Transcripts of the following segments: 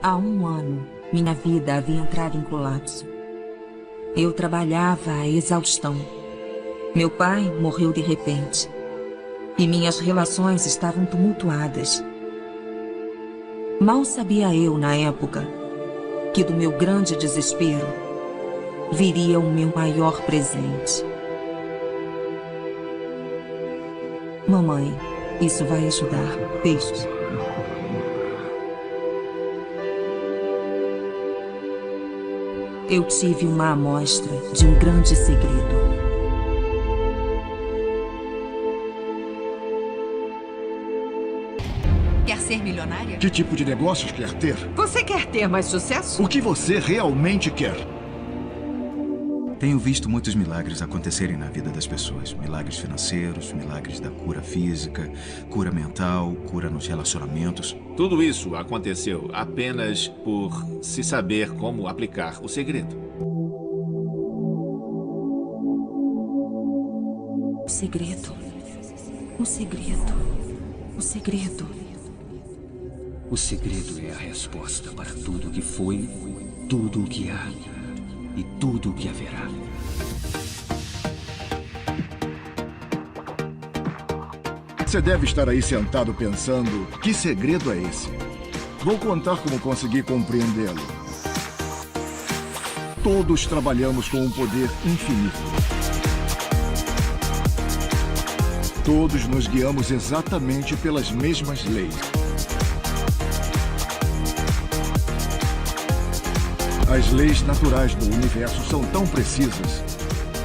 Há um ano, minha vida havia entrado em colapso. Eu trabalhava à exaustão. Meu pai morreu de repente. E minhas relações estavam tumultuadas. Mal sabia eu, na época, que do meu grande desespero viria o meu maior presente. Mamãe, isso vai ajudar. Beijos. Eu tive uma amostra de um grande segredo. Quer ser milionária? Que tipo de negócios quer ter? Você quer ter mais sucesso? O que você realmente quer? Tenho visto muitos milagres acontecerem na vida das pessoas. Milagres financeiros, milagres da cura física, cura mental, cura nos relacionamentos. Tudo isso aconteceu apenas por se saber como aplicar o segredo. O segredo. O segredo. O segredo. O segredo é a resposta para tudo o que foi, tudo o que há e tudo o que haverá. Você deve estar aí sentado pensando, que segredo é esse? Vou contar como consegui compreendê-lo. Todos trabalhamos com um poder infinito. Todos nos guiamos exatamente pelas mesmas leis. As leis naturais do universo são tão precisas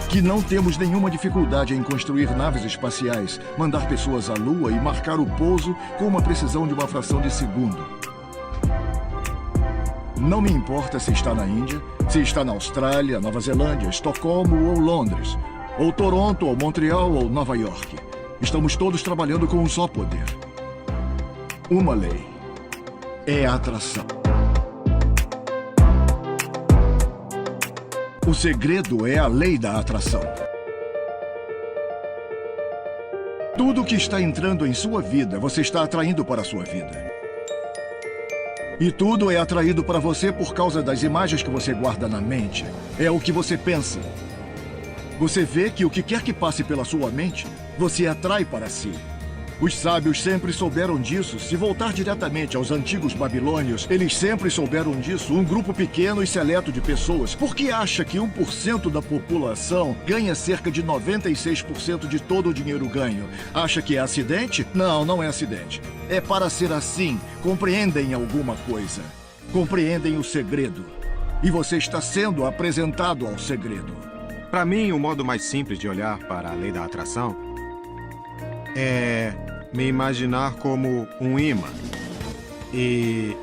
que não temos nenhuma dificuldade em construir naves espaciais, mandar pessoas à Lua e marcar o pouso com uma precisão de uma fração de segundo. Não me importa se está na Índia, se está na Austrália, Nova Zelândia, Estocolmo ou Londres, ou Toronto, ou Montreal, ou Nova York. Estamos todos trabalhando com um só poder. Uma lei. É a atração. O segredo é a lei da atração. Tudo que está entrando em sua vida, você está atraindo para a sua vida. E tudo é atraído para você por causa das imagens que você guarda na mente. É o que você pensa. Você vê que o que quer que passe pela sua mente, você atrai para si. Os sábios sempre souberam disso. Se voltar diretamente aos antigos babilônios, eles sempre souberam disso. Um grupo pequeno e seleto de pessoas. Por que acha que 1% da população ganha cerca de 96% de todo o dinheiro ganho? Acha que é acidente? Não, não é acidente. É para ser assim. Compreendem alguma coisa. Compreendem o segredo. E você está sendo apresentado ao segredo. Para mim, o modo mais simples de olhar para a lei da atração é me imaginar como um imã. E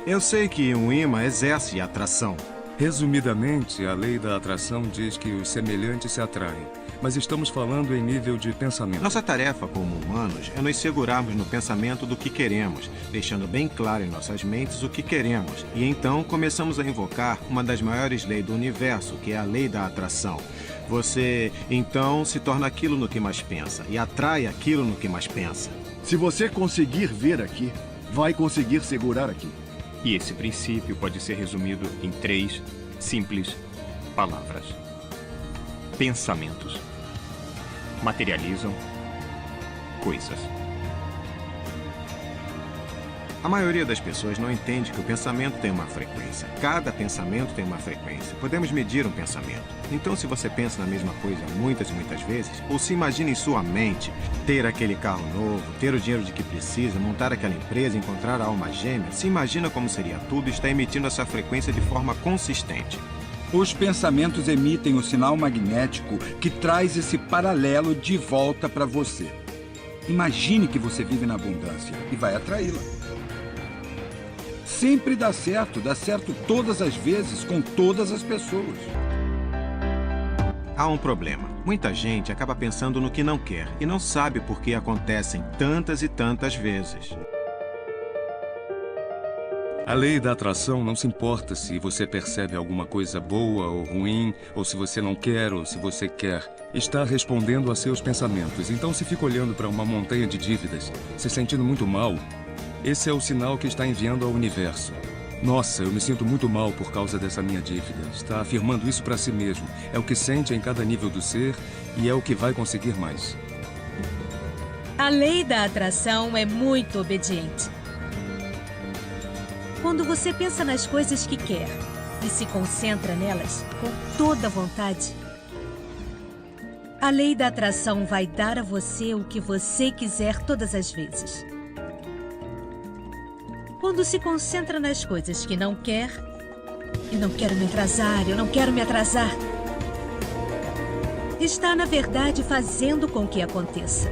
eu sei que um imã exerce atração. Resumidamente, a lei da atração diz que os semelhantes se atraem. Mas estamos falando em nível de pensamento. Nossa tarefa como humanos é nos segurarmos no pensamento do que queremos, deixando bem claro em nossas mentes o que queremos. E então começamos a invocar uma das maiores leis do universo, que é a lei da atração. Você, então, se torna aquilo no que mais pensa e atrai aquilo no que mais pensa. Se você conseguir ver aqui, vai conseguir segurar aqui. E esse princípio pode ser resumido em 3 simples palavras. Pensamentos materializam coisas. A maioria das pessoas não entende que o pensamento tem uma frequência. Cada pensamento tem uma frequência. Podemos medir um pensamento. Então, se você pensa na mesma coisa muitas e muitas vezes, ou se imagina em sua mente ter aquele carro novo, ter o dinheiro de que precisa, montar aquela empresa, encontrar a alma gêmea, se imagina como seria tudo e está emitindo essa frequência de forma consistente. Os pensamentos emitem o sinal magnético que traz esse paralelo de volta para você. Imagine que você vive na abundância e vai atraí-la. Sempre dá certo todas as vezes, com todas as pessoas. Há um problema. Muita gente acaba pensando no que não quer e não sabe por que acontecem tantas e tantas vezes. A lei da atração não se importa se você percebe alguma coisa boa ou ruim, ou se você não quer ou se você quer. Está respondendo a seus pensamentos. Então, se fica olhando para uma montanha de dívidas, se sentindo muito mal, esse é o sinal que está enviando ao universo. Nossa, eu me sinto muito mal por causa dessa minha dívida. Está afirmando isso para si mesmo. É o que sente em cada nível do ser e é o que vai conseguir mais. A lei da atração é muito obediente. Quando você pensa nas coisas que quer e se concentra nelas com toda a vontade, a lei da atração vai dar a você o que você quiser todas as vezes. Quando se concentra nas coisas que não quer, eu não quero me atrasar, eu não quero me atrasar, está, na verdade, fazendo com que aconteça.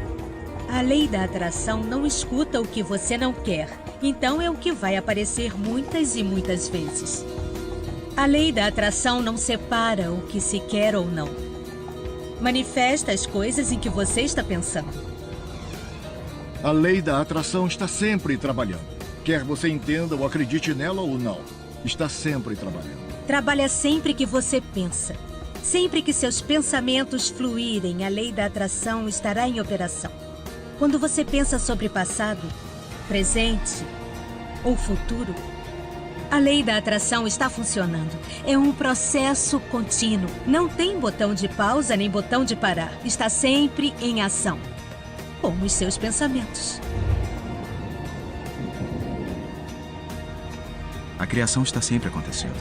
A lei da atração não escuta o que você não quer, então é o que vai aparecer muitas e muitas vezes. A lei da atração não separa o que se quer ou não. Manifesta as coisas em que você está pensando. A lei da atração está sempre trabalhando. Quer você entenda ou acredite nela ou não, está sempre trabalhando. Trabalha sempre que você pensa. Sempre que seus pensamentos fluírem, a lei da atração estará em operação. Quando você pensa sobre passado, presente ou futuro, a lei da atração está funcionando. É um processo contínuo. Não tem botão de pausa nem botão de parar. Está sempre em ação, como os seus pensamentos. A criação está sempre acontecendo.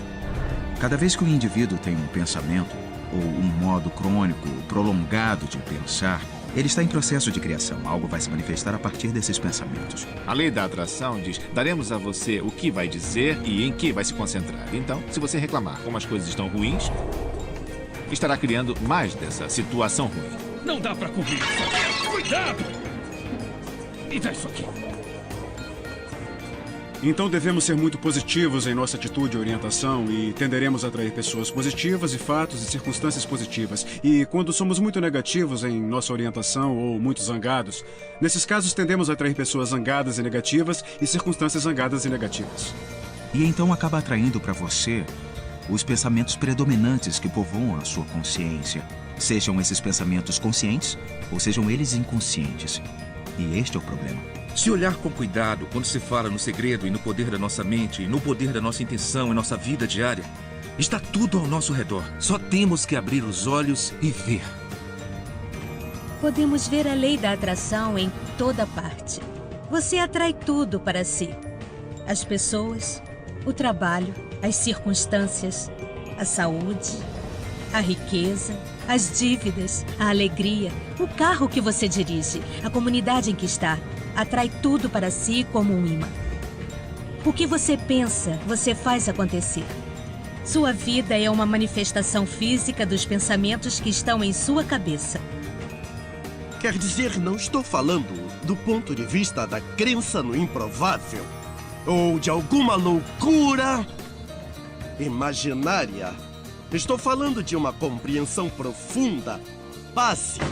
Cada vez que o indivíduo tem um pensamento, ou um modo crônico, prolongado de pensar, ele está em processo de criação. Algo vai se manifestar a partir desses pensamentos. A lei da atração diz: daremos a você o que vai dizer e em que vai se concentrar. Então, se você reclamar como as coisas estão ruins, estará criando mais dessa situação ruim. Não dá pra cobrir isso. Cuidado! Me dá isso aqui. Então devemos ser muito positivos em nossa atitude e orientação e tenderemos a atrair pessoas positivas e fatos e circunstâncias positivas. E quando somos muito negativos em nossa orientação ou muito zangados, nesses casos tendemos a atrair pessoas zangadas e negativas e circunstâncias zangadas e negativas. E então acaba atraindo para você os pensamentos predominantes que povoam a sua consciência, sejam esses pensamentos conscientes ou sejam eles inconscientes. E este é o problema. Se olhar com cuidado quando se fala no segredo e no poder da nossa mente, e no poder da nossa intenção e nossa vida diária, está tudo ao nosso redor. Só temos que abrir os olhos e ver. Podemos ver a lei da atração em toda parte. Você atrai tudo para si. As pessoas, o trabalho, as circunstâncias, a saúde, a riqueza, as dívidas, a alegria, o carro que você dirige, a comunidade em que está. Atrai tudo para si como um imã. O que você pensa, você faz acontecer. Sua vida é uma manifestação física dos pensamentos que estão em sua cabeça. Quer dizer, não estou falando do ponto de vista da crença no improvável ou de alguma loucura imaginária. Estou falando de uma compreensão profunda, básica.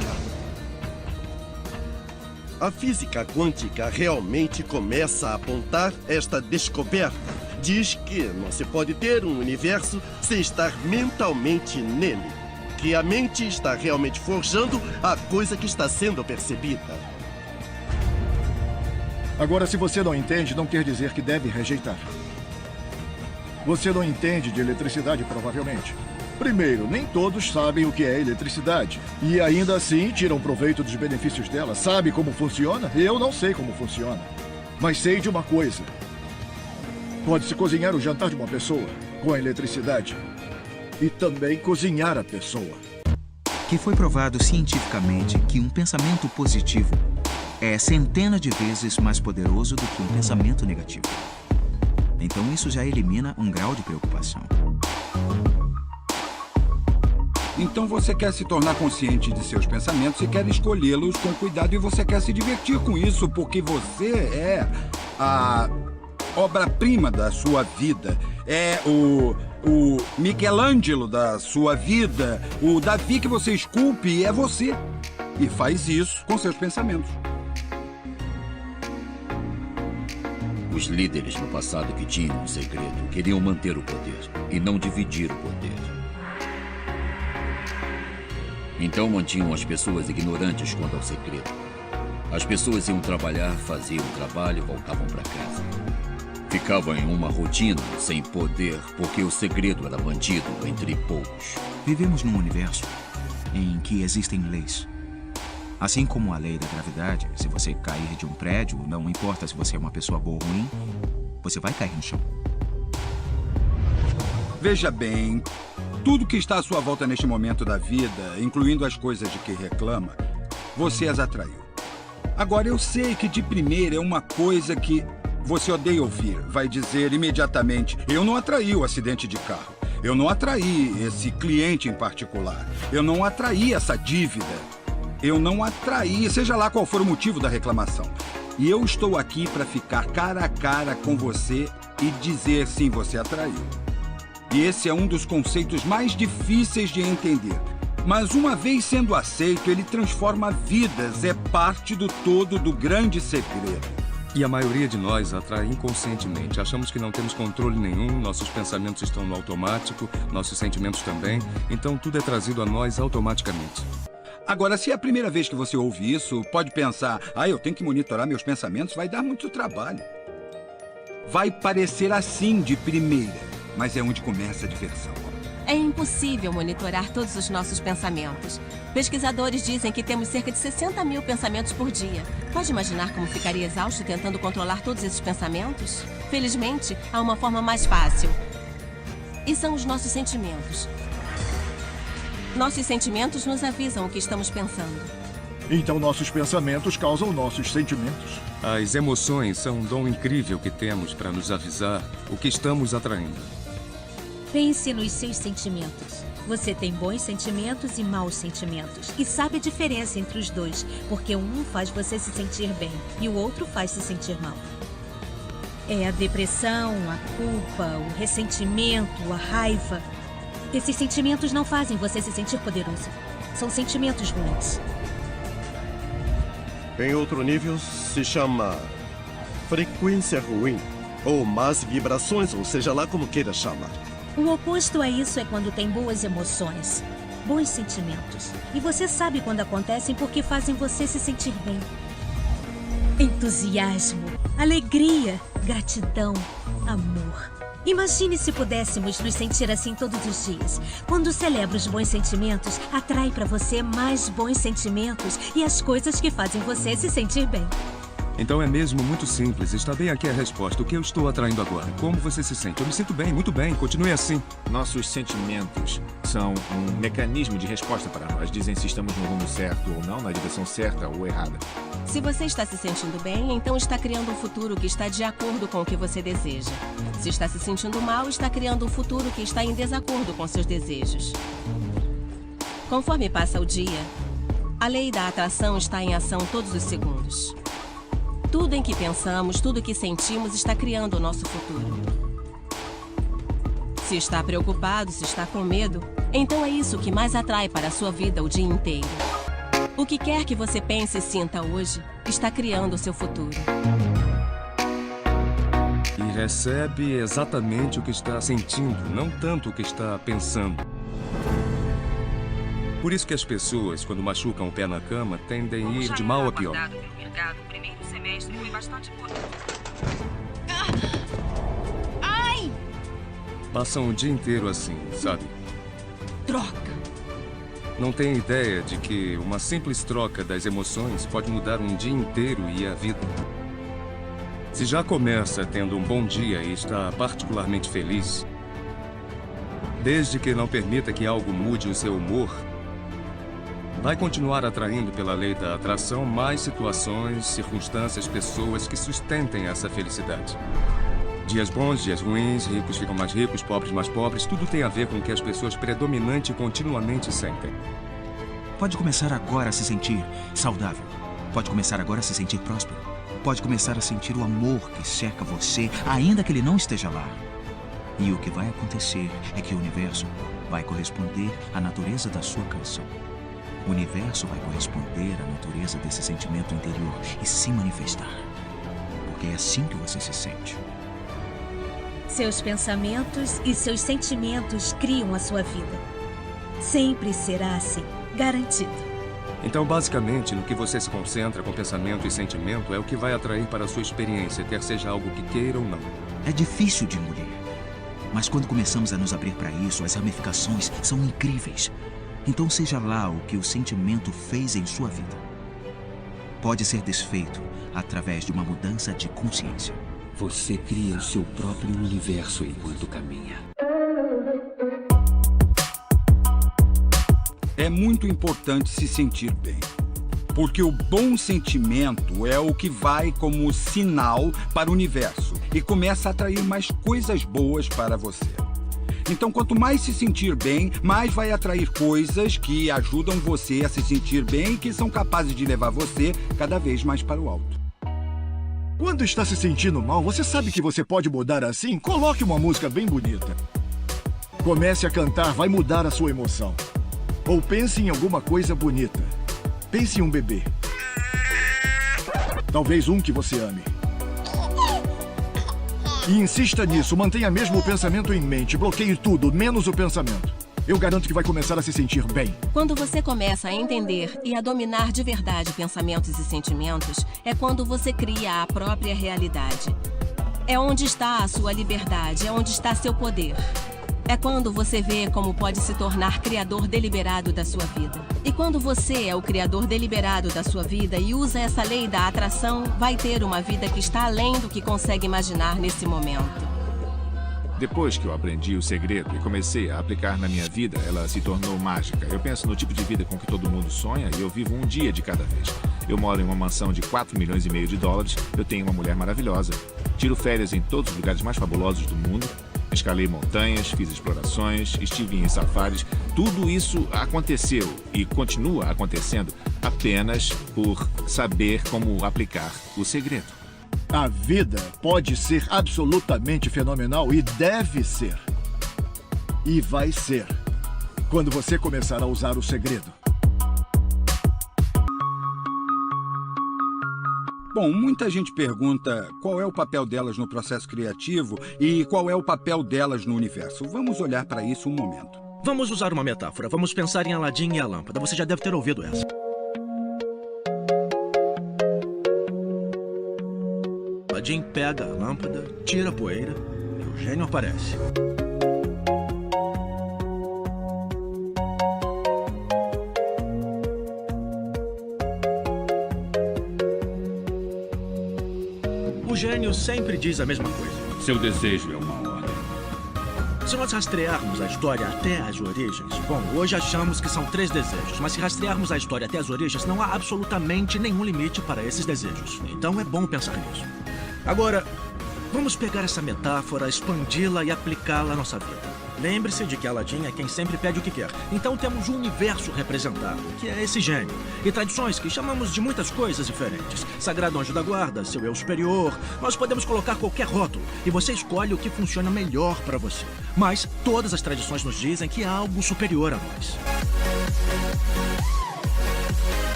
A física quântica realmente começa a apontar esta descoberta. Diz que não se pode ter um universo sem estar mentalmente nele. Que a mente está realmente forjando a coisa que está sendo percebida. Agora, se você não entende, não quer dizer que deve rejeitar. Você não entende de eletricidade, provavelmente. Primeiro, nem todos sabem o que é eletricidade. E ainda assim tiram proveito dos benefícios dela. Sabe como funciona? Eu não sei como funciona. Mas sei de uma coisa. Pode-se cozinhar o jantar de uma pessoa com a eletricidade. E também cozinhar a pessoa. Que foi provado cientificamente que um pensamento positivo é centenas de vezes mais poderoso do que um pensamento negativo. Então isso já elimina um grau de preocupação. Então você quer se tornar consciente de seus pensamentos e quer escolhê-los com cuidado e você quer se divertir com isso porque você é a obra-prima da sua vida. É o Michelangelo da sua vida. O Davi que você esculpe é você. E faz isso com seus pensamentos. Os líderes no passado que tinham um segredo queriam manter o poder e não dividir o poder. Então mantinham as pessoas ignorantes quanto ao segredo. As pessoas iam trabalhar, faziam o trabalho e voltavam para casa. ficava em uma rotina sem poder porque o segredo era mantido entre poucos. Vivemos num universo em que existem leis. Assim como a lei da gravidade, se você cair de um prédio, não importa se você é uma pessoa boa ou ruim, você vai cair no chão. Veja bem, tudo que está à sua volta neste momento da vida, incluindo as coisas de que reclama, você as atraiu. Agora, eu sei que de primeira é uma coisa que você odeia ouvir. Vai dizer imediatamente, eu não atraí o acidente de carro. Eu não atraí esse cliente em particular. Eu não atraí essa dívida. Eu não atraí, seja lá qual for o motivo da reclamação. E eu estou aqui para ficar cara a cara com você e dizer sim, você atraiu. E esse é um dos conceitos mais difíceis de entender. Mas uma vez sendo aceito, ele transforma vidas, é parte do todo do grande segredo. E a maioria de nós atrai inconscientemente. Achamos que não temos controle nenhum, nossos pensamentos estão no automático, nossos sentimentos também, então tudo é trazido a nós automaticamente. Agora, se é a primeira vez que você ouve isso, pode pensar, eu tenho que monitorar meus pensamentos, vai dar muito trabalho. Vai parecer assim de primeira, mas é onde começa a diversão. É impossível monitorar todos os nossos pensamentos. Pesquisadores dizem que temos cerca de 60 mil pensamentos por dia. Pode imaginar como ficaria exausto tentando controlar todos esses pensamentos? Felizmente, há uma forma mais fácil. E são os nossos sentimentos. Nossos sentimentos nos avisam o que estamos pensando. Então nossos pensamentos causam nossos sentimentos. As emoções são um dom incrível que temos para nos avisar o que estamos atraindo. Pense nos seus sentimentos. Você tem bons sentimentos e maus sentimentos. E sabe a diferença entre os dois, porque um faz você se sentir bem e o outro faz se sentir mal. É a depressão, a culpa, o ressentimento, a raiva. Esses sentimentos não fazem você se sentir poderoso. São sentimentos ruins. Em outro nível, se chama frequência ruim, ou más vibrações, ou seja lá como queira chamar. O oposto a isso é quando tem boas emoções, bons sentimentos. E você sabe quando acontecem porque fazem você se sentir bem. Entusiasmo, alegria, gratidão, amor. Imagine se pudéssemos nos sentir assim todos os dias. Quando celebra os bons sentimentos, atrai para você mais bons sentimentos e as coisas que fazem você se sentir bem. Então é mesmo muito simples. Está bem aqui a resposta. O que eu estou atraindo agora? Como você se sente? Eu me sinto bem, muito bem. Continue assim. Nossos sentimentos são um mecanismo de resposta para nós. Dizem se estamos no rumo certo ou não, na direção certa ou errada. Se você está se sentindo bem, então está criando um futuro que está de acordo com o que você deseja. Se está se sentindo mal, está criando um futuro que está em desacordo com seus desejos. Conforme passa o dia, a lei da atração está em ação todos os segundos. Tudo em que pensamos, tudo que sentimos está criando o nosso futuro. Se está preocupado, se está com medo, então é isso que mais atrai para a sua vida o dia inteiro. O que quer que você pense e sinta hoje está criando o seu futuro. E recebe exatamente o que está sentindo, não tanto o que está pensando. Por isso que as pessoas, quando machucam o pé na cama, tendem a ir de mal a pior. O primeiro semestre foi bastante curto. Ai! Passam o dia inteiro assim, sabe? Troca! Não tem ideia de que uma simples troca das emoções pode mudar um dia inteiro e a vida. Se já começa tendo um bom dia e está particularmente feliz, desde que não permita que algo mude o seu humor, vai continuar atraindo pela lei da atração mais situações, circunstâncias, pessoas que sustentem essa felicidade. Dias bons, dias ruins, ricos ficam mais ricos, pobres mais pobres, tudo tem a ver com o que as pessoas predominante e continuamente sentem. Pode começar agora a se sentir saudável. Pode começar agora a se sentir próspero. Pode começar a sentir o amor que cerca você, ainda que ele não esteja lá. E o que vai acontecer é que o universo vai corresponder à natureza da sua canção. O universo vai corresponder à natureza desse sentimento interior e se manifestar. Porque é assim que você se sente. Seus pensamentos e seus sentimentos criam a sua vida. Sempre será assim, garantido. Então, basicamente, no que você se concentra com pensamento e sentimento é o que vai atrair para a sua experiência, quer seja algo que queira ou não. É difícil de engolir. Mas quando começamos a nos abrir para isso, as ramificações são incríveis. Então, seja lá o que o sentimento fez em sua vida, pode ser desfeito através de uma mudança de consciência. Você cria o seu próprio universo enquanto caminha. É muito importante se sentir bem, porque o bom sentimento é o que vai como sinal para o universo e começa a atrair mais coisas boas para você. Então, quanto mais se sentir bem, mais vai atrair coisas que ajudam você a se sentir bem e que são capazes de levar você cada vez mais para o alto. Quando está se sentindo mal, você sabe que você pode mudar assim? Coloque uma música bem bonita. Comece a cantar, vai mudar a sua emoção. Ou pense em alguma coisa bonita. Pense em um bebê. Talvez um que você ame. E insista nisso, mantenha mesmo o pensamento em mente. Bloqueie tudo, menos o pensamento. Eu garanto que vai começar a se sentir bem. Quando você começa a entender e a dominar de verdade pensamentos e sentimentos, é quando você cria a própria realidade. É onde está a sua liberdade, é onde está seu poder. É quando você vê como pode se tornar criador deliberado da sua vida. E quando você é o criador deliberado da sua vida e usa essa lei da atração, vai ter uma vida que está além do que consegue imaginar nesse momento. Depois que eu aprendi o segredo e comecei a aplicar na minha vida, ela se tornou mágica. Eu penso no tipo de vida com que todo mundo sonha e eu vivo um dia de cada vez. Eu moro em uma mansão de 4,5 milhões de dólares, eu tenho uma mulher maravilhosa, tiro férias em todos os lugares mais fabulosos do mundo, escalei montanhas, fiz explorações, estive em safaris. Tudo isso aconteceu e continua acontecendo apenas por saber como aplicar o segredo. A vida pode ser absolutamente fenomenal e deve ser. E vai ser, quando você começar a usar o segredo. Bom, muita gente pergunta qual é o papel delas no processo criativo e qual é o papel delas no universo. Vamos olhar para isso um momento. Vamos usar uma metáfora. Vamos pensar em Aladim e a lâmpada. Você já deve ter ouvido essa. Aladim pega a lâmpada, tira a poeira e o gênio aparece. O gênio sempre diz a mesma coisa. Seu desejo é uma ordem. Se nós rastrearmos a história até as origens, bom, hoje achamos que são 3 desejos, mas se rastrearmos a história até as origens, não há absolutamente nenhum limite para esses desejos. Então é bom pensar nisso. Agora, vamos pegar essa metáfora, expandi-la e aplicá-la à nossa vida. Lembre-se de que Aladim é quem sempre pede o que quer. Então temos um universo representado, que é esse gênio. E tradições que chamamos de muitas coisas diferentes. Sagrado Anjo da Guarda, seu eu superior. Nós podemos colocar qualquer rótulo e você escolhe o que funciona melhor para você. Mas todas as tradições nos dizem que há algo superior a nós.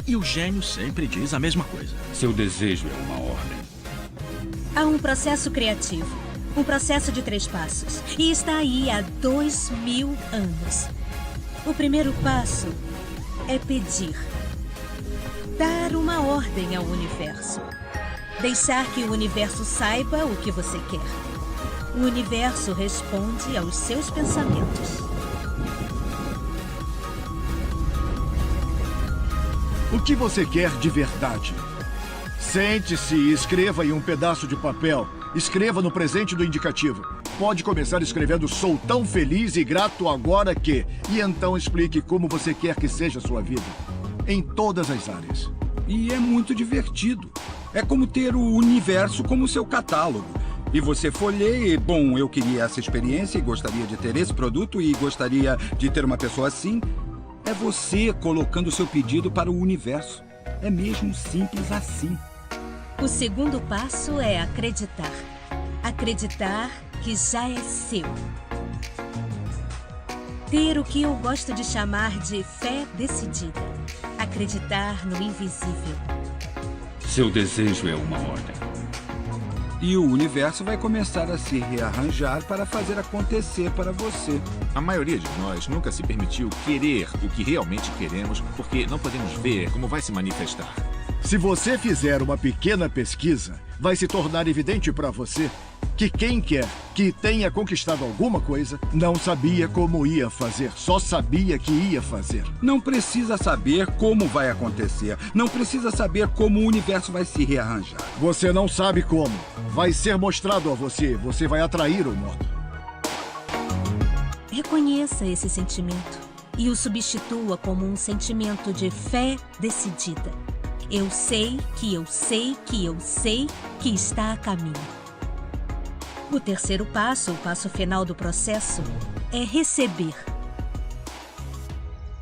E o gênio sempre diz a mesma coisa. Seu desejo é uma ordem. Há um processo criativo, um processo de 3 passos, e está aí há 2000 anos. O primeiro passo é pedir. Dar uma ordem ao universo. Deixar que o universo saiba o que você quer. O universo responde aos seus pensamentos. O que você quer de verdade? Sente-se e escreva em um pedaço de papel. Escreva no presente do indicativo. Pode começar escrevendo "Sou tão feliz e grato agora que..." E então explique como você quer que seja a sua vida. Em todas as áreas. E é muito divertido. É como ter o universo como seu catálogo. E você folheia e, bom, eu queria essa experiência e gostaria de ter esse produto e gostaria de ter uma pessoa assim. É você colocando seu pedido para o universo. É mesmo simples assim. O segundo passo é acreditar. Acreditar que já é seu. Ter o que eu gosto de chamar de fé decidida. Acreditar no invisível. Seu desejo é uma ordem. E o universo vai começar a se rearranjar para fazer acontecer para você. A maioria de nós nunca se permitiu querer o que realmente queremos porque não podemos ver como vai se manifestar. Se você fizer uma pequena pesquisa, vai se tornar evidente para você que quem quer que tenha conquistado alguma coisa não sabia como ia fazer, só sabia que ia fazer. Não precisa saber como vai acontecer, não precisa saber como o universo vai se rearranjar. Você não sabe como. Vai ser mostrado a você, você vai atrair o modo. Reconheça esse sentimento e o substitua como um sentimento de fé decidida. Eu sei que eu sei que eu sei que está a caminho. O terceiro passo, o passo final do processo, é receber.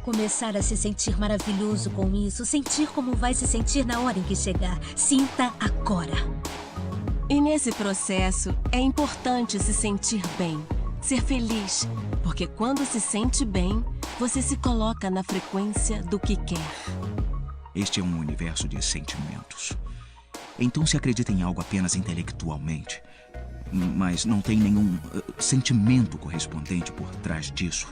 Começar a se sentir maravilhoso com isso, sentir como vai se sentir na hora em que chegar. Sinta agora. E nesse processo é importante se sentir bem, ser feliz, porque quando se sente bem, você se coloca na frequência do que quer. Este é um universo de sentimentos. Então se acredita em algo apenas intelectualmente, mas não tem nenhum sentimento correspondente por trás disso,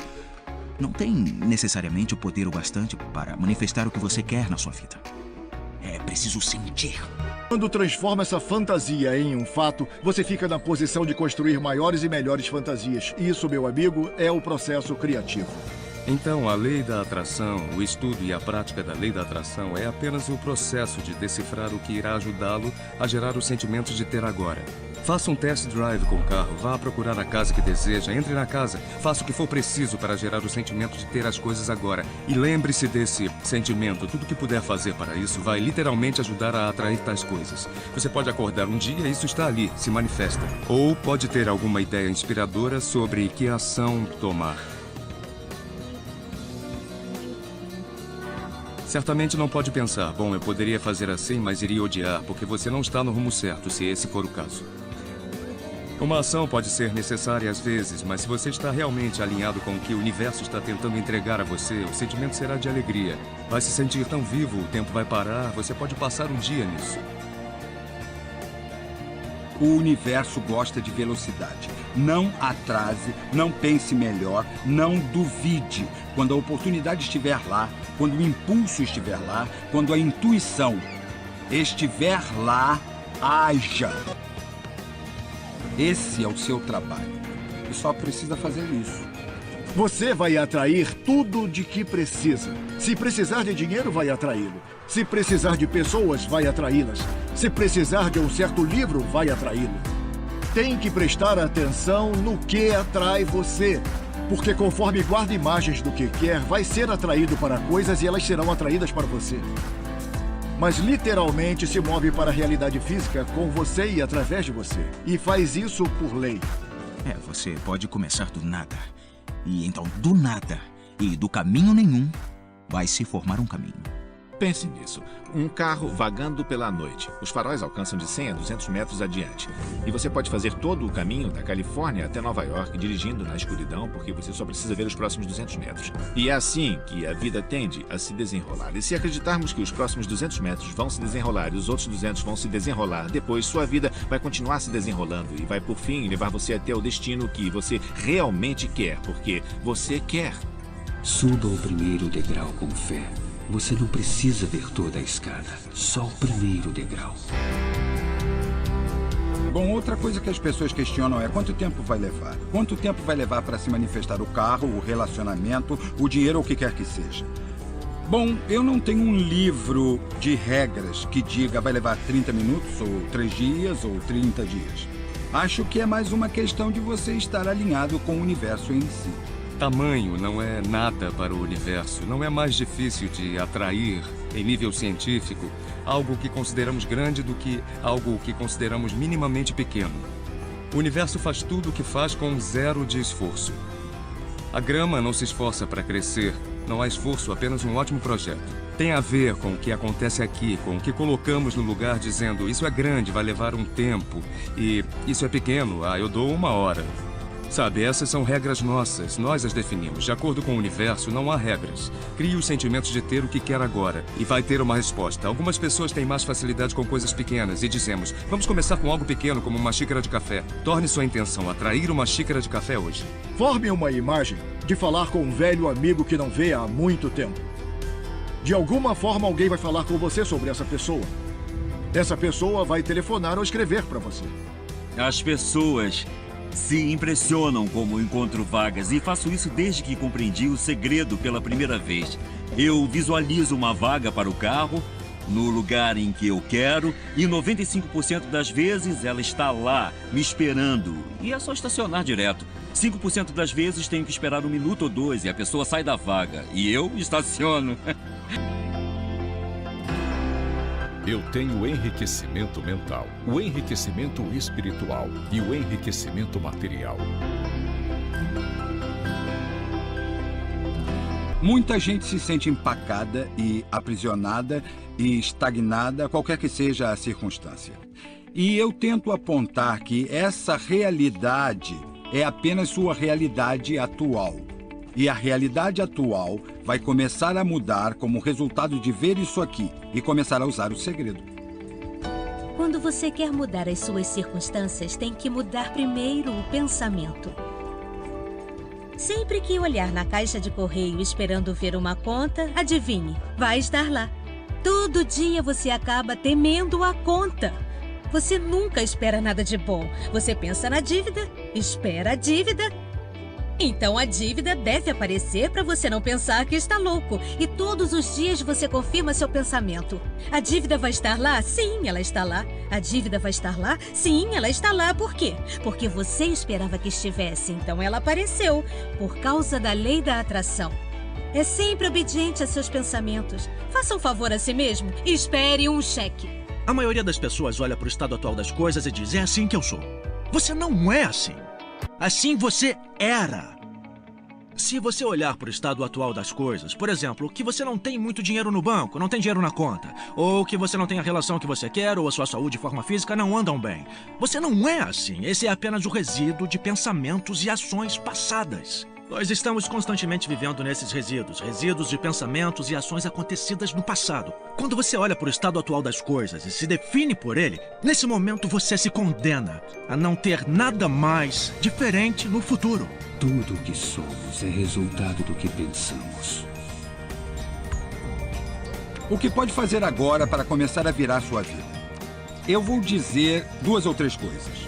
não tem necessariamente o poder o bastante para manifestar o que você quer na sua vida. É preciso sentir. Quando transforma essa fantasia em um fato, você fica na posição de construir maiores e melhores fantasias. Isso, meu amigo, é o processo criativo. Então, a lei da atração, o estudo e a prática da lei da atração é apenas o processo de decifrar o que irá ajudá-lo a gerar os sentimentos de ter agora. Faça um test drive com o carro, vá procurar a casa que deseja, entre na casa, faça o que for preciso para gerar o sentimento de ter as coisas agora. E lembre-se desse sentimento, tudo que puder fazer para isso vai literalmente ajudar a atrair tais coisas. Você pode acordar um dia e isso está ali, se manifesta. Ou pode ter alguma ideia inspiradora sobre que ação tomar. Certamente não pode pensar, bom, eu poderia fazer assim, mas iria odiar, porque você não está no rumo certo, se esse for o caso. Uma ação pode ser necessária às vezes, mas se você está realmente alinhado com o que o universo está tentando entregar a você, o sentimento será de alegria. Vai se sentir tão vivo, o tempo vai parar, você pode passar um dia nisso. O universo gosta de velocidade. Não atrase, não pense melhor, não duvide. Quando a oportunidade estiver lá, quando o impulso estiver lá, quando a intuição estiver lá, haja. Esse é o seu trabalho. E só precisa fazer isso. Você vai atrair tudo de que precisa. Se precisar de dinheiro, vai atraí-lo. Se precisar de pessoas, vai atraí-las. Se precisar de um certo livro, vai atraí-lo. Tem que prestar atenção no que atrai você. Porque conforme guarda imagens do que quer, vai ser atraído para coisas e elas serão atraídas para você. Mas literalmente se move para a realidade física com você e através de você. E faz isso por lei. Você pode começar do nada. E então, do nada e do caminho nenhum, vai se formar um caminho. Pense nisso. Um carro vagando pela noite. Os faróis alcançam de 100 a 200 metros adiante. E você pode fazer todo o caminho da Califórnia até Nova York dirigindo na escuridão, porque você só precisa ver os próximos 200 metros. E é assim que a vida tende a se desenrolar. E se acreditarmos que os próximos 200 metros vão se desenrolar e os outros 200 vão se desenrolar, depois sua vida vai continuar se desenrolando e vai, por fim, levar você até o destino que você realmente quer, porque você quer. Suba o primeiro degrau com fé. Você não precisa ver toda a escada, só o primeiro degrau. Bom, outra coisa que as pessoas questionam é quanto tempo vai levar? Quanto tempo vai levar para se manifestar o carro, o relacionamento, o dinheiro ou o que quer que seja? Bom, eu não tenho um livro de regras que diga vai levar 30 minutos, ou 3 dias, ou 30 dias. Acho que é mais uma questão de você estar alinhado com o universo em si. Tamanho não é nada para o universo. Não é mais difícil de atrair, em nível científico, algo que consideramos grande do que algo que consideramos minimamente pequeno. O universo faz tudo o que faz com zero de esforço. A grama não se esforça para crescer. Não há esforço, apenas um ótimo projeto. Tem a ver com o que acontece aqui, com o que colocamos no lugar dizendo isso é grande, vai levar um tempo. E isso é pequeno, eu dou 1 hora. Sabe, essas são regras nossas. Nós as definimos. De acordo com o universo, não há regras. Crie os sentimentos de ter o que quer agora e vai ter uma resposta. Algumas pessoas têm mais facilidade com coisas pequenas e dizemos, vamos começar com algo pequeno, como uma xícara de café. Torne sua intenção atrair uma xícara de café hoje. Forme uma imagem de falar com um velho amigo que não vê há muito tempo. De alguma forma, alguém vai falar com você sobre essa pessoa. Essa pessoa vai telefonar ou escrever para você. As pessoas se impressionam como encontro vagas e faço isso desde que compreendi o segredo pela primeira vez. Eu visualizo uma vaga para o carro, no lugar em que eu quero, e 95% das vezes ela está lá, me esperando. E é só estacionar direto. 5% das vezes tenho que esperar 1 minuto ou 2 e a pessoa sai da vaga. E eu estaciono. Eu tenho o enriquecimento mental, o enriquecimento espiritual e o enriquecimento material. Muita gente se sente empacada e aprisionada e estagnada, qualquer que seja a circunstância. E eu tento apontar que essa realidade é apenas sua realidade atual. E a realidade atual vai começar a mudar como resultado de ver isso aqui e começar a usar o segredo. Quando você quer mudar as suas circunstâncias, tem que mudar primeiro o pensamento. Sempre que olhar na caixa de correio esperando ver uma conta, adivinhe, vai estar lá. Todo dia você acaba temendo a conta. Você nunca espera nada de bom. Você pensa na dívida, espera a dívida. Então a dívida deve aparecer para você não pensar que está louco. E todos os dias você confirma seu pensamento. A dívida vai estar lá? Sim, ela está lá. A dívida vai estar lá? Sim, ela está lá. Por quê? Porque você esperava que estivesse, então ela apareceu. Por causa da lei da atração. É sempre obediente a seus pensamentos. Faça um favor a si mesmo e espere um cheque. A maioria das pessoas olha para o estado atual das coisas e diz, é assim que eu sou. Você não é assim. Assim você era. Se você olhar para o estado atual das coisas, por exemplo, que você não tem muito dinheiro no banco, não tem dinheiro na conta, ou que você não tem a relação que você quer, ou a sua saúde e forma física não andam bem. Você não é assim. Esse é apenas o resíduo de pensamentos e ações passadas. Nós estamos constantemente vivendo nesses resíduos de pensamentos e ações acontecidas no passado. Quando você olha para o estado atual das coisas e se define por ele, nesse momento você se condena a não ter nada mais diferente no futuro. Tudo o que somos é resultado do que pensamos. O que pode fazer agora para começar a virar sua vida? Eu vou dizer 2 ou 3 coisas.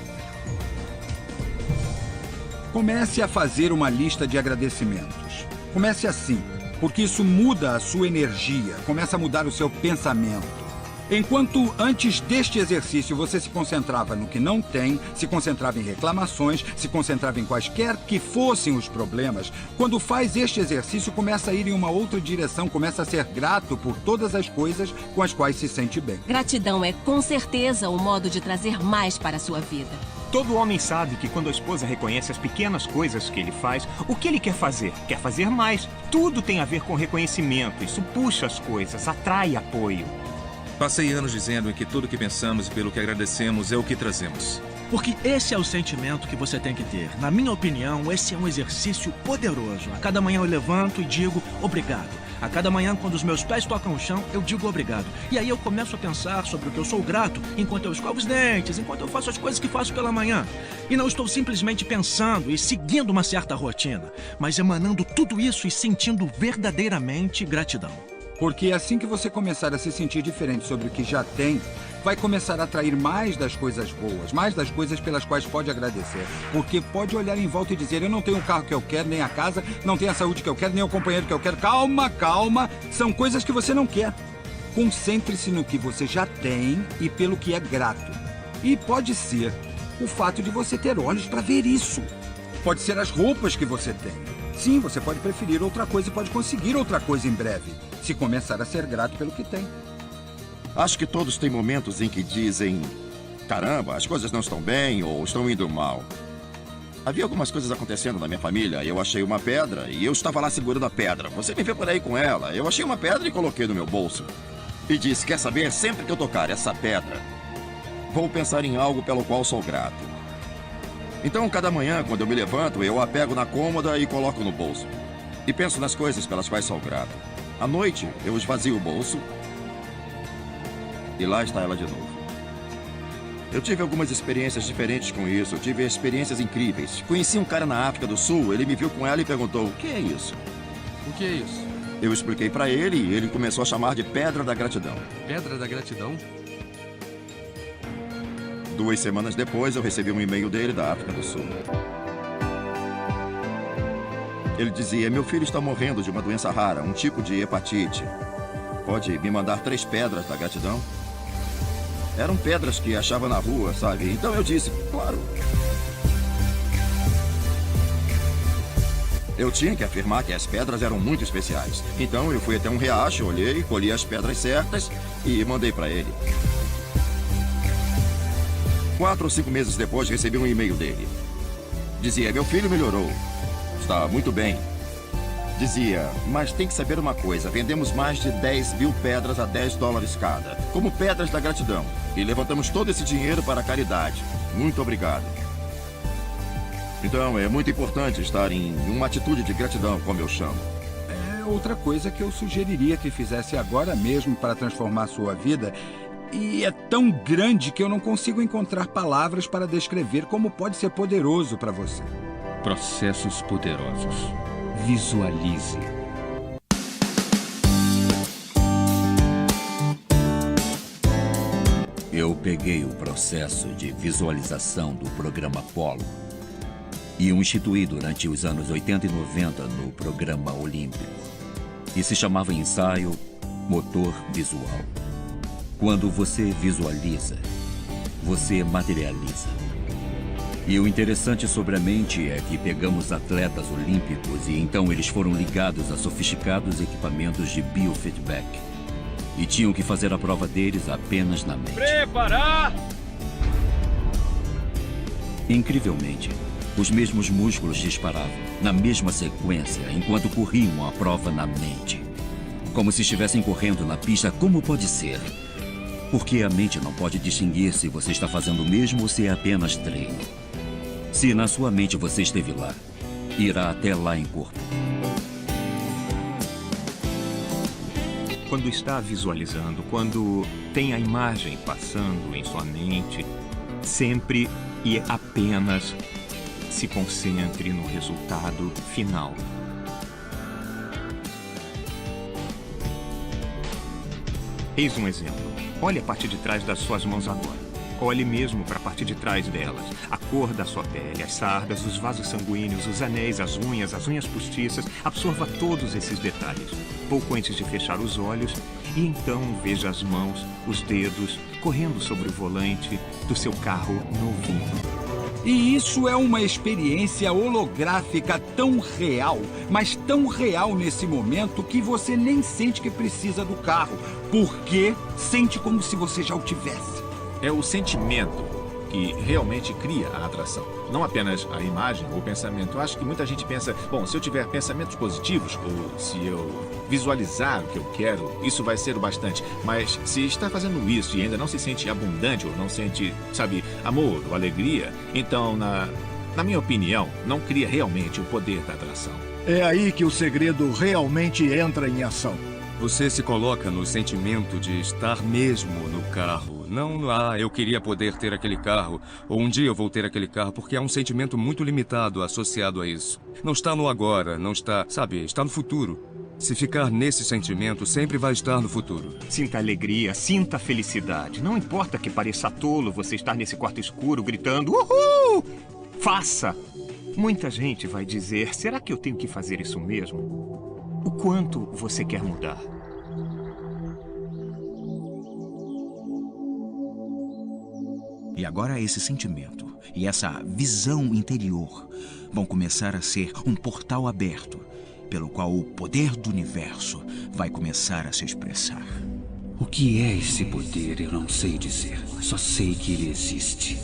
Comece a fazer uma lista de agradecimentos. Comece assim, porque isso muda a sua energia, começa a mudar o seu pensamento. Enquanto antes deste exercício você se concentrava no que não tem, se concentrava em reclamações, se concentrava em quaisquer que fossem os problemas, quando faz este exercício começa a ir em uma outra direção, começa a ser grato por todas as coisas com as quais se sente bem. Gratidão é com certeza o modo de trazer mais para a sua vida. Todo homem sabe que quando a esposa reconhece as pequenas coisas que ele faz, o que ele quer fazer? Quer fazer mais. Tudo tem a ver com reconhecimento. Isso puxa as coisas, atrai apoio. Passei anos dizendo que tudo que pensamos e pelo que agradecemos é o que trazemos. Porque esse é o sentimento que você tem que ter. Na minha opinião, esse é um exercício poderoso. A cada manhã eu levanto e digo obrigado. A cada manhã, quando os meus pés tocam o chão, eu digo obrigado. E aí eu começo a pensar sobre o que eu sou grato enquanto eu escovo os dentes, enquanto eu faço as coisas que faço pela manhã. E não estou simplesmente pensando e seguindo uma certa rotina, mas emanando tudo isso e sentindo verdadeiramente gratidão. Porque assim que você começar a se sentir diferente sobre o que já tem, vai começar a atrair mais das coisas boas, mais das coisas pelas quais pode agradecer. Porque pode olhar em volta e dizer, eu não tenho o carro que eu quero, nem a casa, não tenho a saúde que eu quero, nem o companheiro que eu quero. Calma, calma, são coisas que você não quer. Concentre-se no que você já tem e pelo que é grato. E pode ser o fato de você ter olhos para ver isso. Pode ser as roupas que você tem. Sim, você pode preferir outra coisa e pode conseguir outra coisa em breve, se começar a ser grato pelo que tem. Acho que todos têm momentos em que dizem, caramba, as coisas não estão bem ou estão indo mal. Havia algumas coisas acontecendo na minha família. Eu achei uma pedra e eu estava lá segurando a pedra. Você me vê por aí com ela. Eu achei uma pedra e coloquei no meu bolso. E disse, quer saber, sempre que eu tocar essa pedra, vou pensar em algo pelo qual sou grato. Então, cada manhã, quando eu me levanto, eu a pego na cômoda e coloco no bolso. E penso nas coisas pelas quais sou grato. À noite, eu esvazio o bolso e lá está ela de novo. Eu tive algumas experiências diferentes com isso. Eu tive experiências incríveis. Conheci um cara na África do Sul, ele me viu com ela e perguntou: o que é isso? O que é isso? Eu expliquei pra ele e ele começou a chamar de Pedra da Gratidão. Pedra da Gratidão? 2 semanas depois, eu recebi um e-mail dele da África do Sul. Ele dizia: meu filho está morrendo de uma doença rara, um tipo de hepatite. Pode me mandar 3 pedras da gratidão? Eram pedras que achava na rua, sabe? Então eu disse: claro. Eu tinha que afirmar que as pedras eram muito especiais. Então eu fui até um riacho, olhei, colhi as pedras certas e mandei para ele. 4 ou 5 meses depois, recebi um e-mail dele. Dizia: meu filho melhorou. Está muito bem. Dizia: mas tem que saber uma coisa, vendemos mais de 10.000 pedras a $10 cada, como pedras da gratidão. E levantamos todo esse dinheiro para a caridade. Muito obrigado. Então, é muito importante estar em uma atitude de gratidão, como eu chamo. É outra coisa que eu sugeriria que fizesse agora mesmo para transformar sua vida. E é tão grande que eu não consigo encontrar palavras para descrever como pode ser poderoso para você. Processos poderosos. Visualize. Eu peguei o processo de visualização do programa Apollo e o instituí durante os anos 80 e 90 no programa Olímpico. E se chamava ensaio motor visual. Quando você visualiza, você materializa. E o interessante sobre a mente é que pegamos atletas olímpicos e então eles foram ligados a sofisticados equipamentos de biofeedback. E tinham que fazer a prova deles apenas na mente. Preparar! Incrivelmente, os mesmos músculos disparavam, na mesma sequência, enquanto corriam a prova na mente. Como se estivessem correndo na pista. Como pode ser? Porque a mente não pode distinguir se você está fazendo o mesmo ou se é apenas treino. Se na sua mente você esteve lá, irá até lá em corpo. Quando está visualizando, quando tem a imagem passando em sua mente, sempre e apenas se concentre no resultado final. Eis um exemplo. Olhe a parte de trás das suas mãos agora. Olhe mesmo para a parte de trás delas. A cor da sua pele, as sardas, os vasos sanguíneos, os anéis, as unhas postiças. Absorva todos esses detalhes. Pouco antes de fechar os olhos. E então veja as mãos, os dedos, correndo sobre o volante do seu carro novinho. E isso é uma experiência holográfica tão real, mas tão real nesse momento que você nem sente que precisa do carro, porque sente como se você já o tivesse. É o sentimento que realmente cria a atração. Não apenas a imagem ou o pensamento. Eu acho que muita gente pensa, bom, se eu tiver pensamentos positivos ou se eu visualizar o que eu quero, isso vai ser o bastante. Mas se está fazendo isso e ainda não se sente abundante ou não sente, sabe, amor ou alegria, então, na minha opinião, não cria realmente o poder da atração. É aí que o segredo realmente entra em ação. Você se coloca no sentimento de estar mesmo no carro. Não, eu queria poder ter aquele carro, ou um dia eu vou ter aquele carro, porque há um sentimento muito limitado associado a isso. Não está no agora, não está, sabe, está no futuro. Se ficar nesse sentimento, sempre vai estar no futuro. Sinta alegria, sinta felicidade. Não importa que pareça tolo você estar nesse quarto escuro gritando uhul! Faça! Muita gente vai dizer, será que eu tenho que fazer isso mesmo? O quanto você quer mudar? E agora esse sentimento e essa visão interior vão começar a ser um portal aberto, pelo qual o poder do universo vai começar a se expressar. O que é esse poder eu não sei dizer, só sei que ele existe.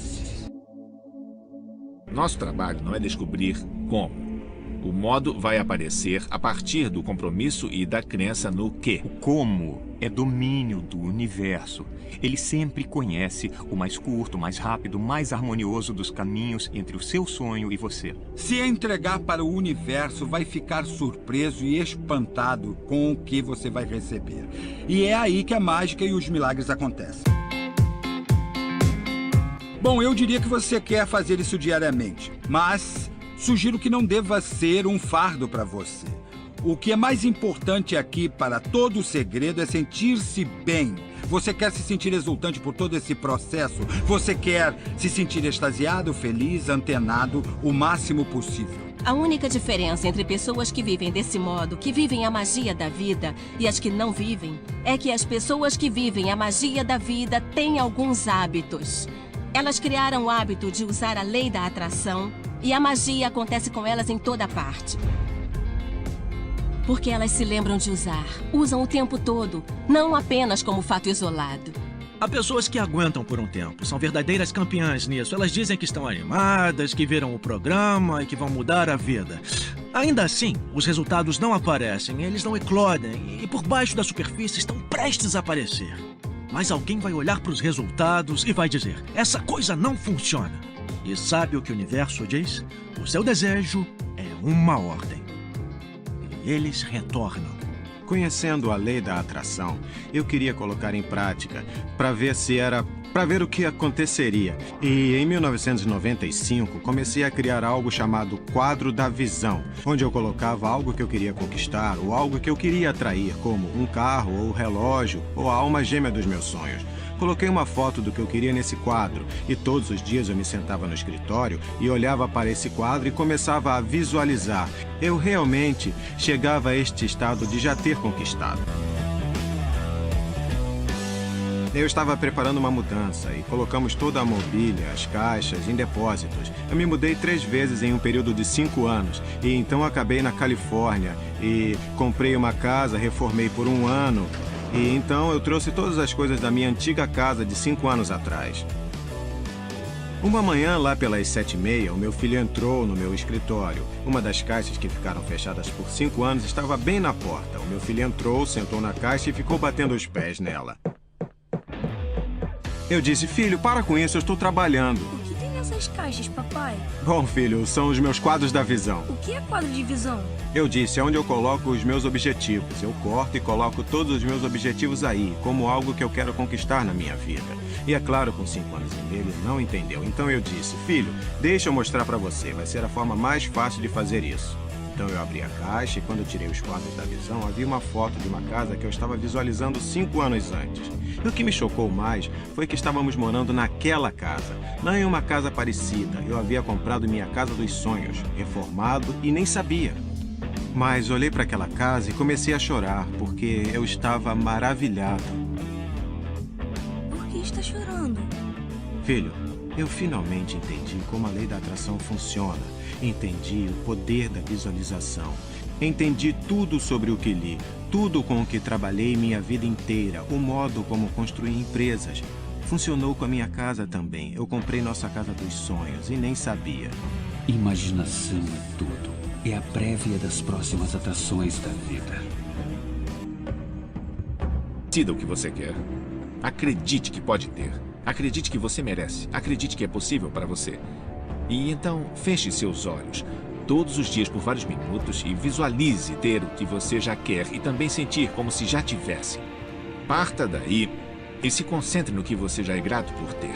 Nosso trabalho não é descobrir como. O modo vai aparecer a partir do compromisso e da crença no quê. O como é domínio do universo. Ele sempre conhece o mais curto, mais rápido, mais harmonioso dos caminhos entre o seu sonho e você. Se entregar para o universo, vai ficar surpreso e espantado com o que você vai receber. E é aí que a mágica e os milagres acontecem. Bom, eu diria que você quer fazer isso diariamente, mas sugiro que não deva ser um fardo para você. O que é mais importante aqui para todo o segredo é sentir-se bem. Você quer se sentir exultante por todo esse processo? Você quer se sentir extasiado, feliz, antenado, o máximo possível? A única diferença entre pessoas que vivem desse modo, que vivem a magia da vida, e as que não vivem, é que as pessoas que vivem a magia da vida têm alguns hábitos. Elas criaram o hábito de usar a lei da atração, e a magia acontece com elas em toda parte. Porque elas se lembram de usar. Usam o tempo todo, não apenas como fato isolado. Há pessoas que aguentam por um tempo. São verdadeiras campeãs nisso. Elas dizem que estão animadas, que viram o programa e que vão mudar a vida. Ainda assim, os resultados não aparecem, eles não eclodem e por baixo da superfície estão prestes a aparecer. Mas alguém vai olhar para os resultados e vai dizer: essa coisa não funciona. E sabe o que o universo diz? O seu desejo é uma ordem. E eles retornam. Conhecendo a lei da atração, eu queria colocar em prática para ver o que aconteceria. E em 1995, comecei a criar algo chamado quadro da visão, onde eu colocava algo que eu queria conquistar ou algo que eu queria atrair, como um carro ou relógio ou a alma gêmea dos meus sonhos. Coloquei uma foto do que eu queria nesse quadro e todos os dias eu me sentava no escritório e olhava para esse quadro e começava a visualizar. Eu realmente chegava a este estado de já ter conquistado. Eu estava preparando uma mudança e colocamos toda a mobília, as caixas, em depósitos. Eu me mudei 3 vezes em um período de 5 anos e então acabei na Califórnia e comprei uma casa, reformei por 1 ano. E então eu trouxe todas as coisas da minha antiga casa de 5 anos atrás. Uma manhã, lá pelas 7h30, o meu filho entrou no meu escritório. Uma das caixas que ficaram fechadas por 5 anos estava bem na porta. O meu filho entrou, sentou na caixa e ficou batendo os pés nela. Eu disse: filho, para com isso, eu estou trabalhando. O que tem nessas caixas, papai? Bom, filho, são os meus quadros da visão. O que é quadro de visão? Eu disse: é onde eu coloco os meus objetivos. Eu corto e coloco todos os meus objetivos aí, como algo que eu quero conquistar na minha vida. E é claro, com 5 anos e meio, ele não entendeu. Então eu disse: filho, deixa eu mostrar pra você. Vai ser a forma mais fácil de fazer isso. Então eu abri a caixa e quando eu tirei os quadros da visão, havia uma foto de uma casa que eu estava visualizando 5 anos antes. E o que me chocou mais foi que estávamos morando naquela casa, não em uma casa parecida. Eu havia comprado minha casa dos sonhos, reformado e nem sabia. Mas olhei para aquela casa e comecei a chorar, porque eu estava maravilhado. Por que está chorando? Filho, eu finalmente entendi como a lei da atração funciona. Entendi o poder da visualização. Entendi tudo sobre o que li, tudo com o que trabalhei minha vida inteira, o modo como construí empresas. Funcionou com a minha casa também. Eu comprei nossa casa dos sonhos e nem sabia. Imaginação é tudo. É a prévia das próximas atrações da vida. Decida o que você quer. Acredite que pode ter. Acredite que você merece. Acredite que é possível para você. E então, feche seus olhos todos os dias por vários minutos e visualize ter o que você já quer e também sentir como se já tivesse. Parta daí e se concentre no que você já é grato por ter.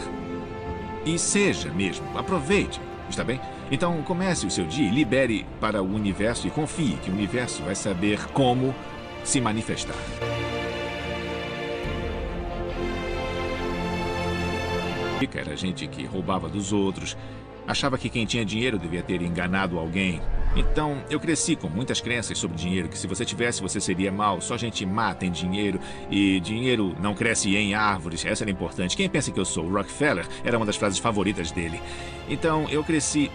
E seja mesmo, aproveite, está bem? Então comece o seu dia e libere para o universo e confie que o universo vai saber como se manifestar. Era gente que roubava dos outros, achava que quem tinha dinheiro devia ter enganado alguém. Então, eu cresci com muitas crenças sobre dinheiro, que se você tivesse, você seria mau. Só gente má tem dinheiro e dinheiro não cresce em árvores. Essa era importante. Quem pensa que eu sou? Rockefeller era uma das frases favoritas dele. Então, eu cresci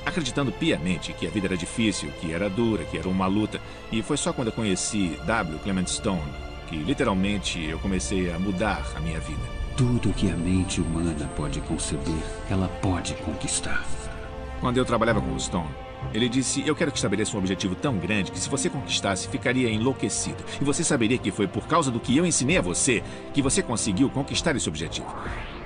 acreditando piamente que a vida era difícil, que era dura, que era uma luta. E foi só quando eu conheci W. Clement Stone que, literalmente, eu comecei a mudar a minha vida. Tudo que a mente humana pode conceber, ela pode conquistar. Quando eu trabalhava com o Stone, Ele disse, eu quero que estabeleça um objetivo tão grande que se você conquistasse, ficaria enlouquecido. E você saberia que foi por causa do que eu ensinei a você que você conseguiu conquistar esse objetivo.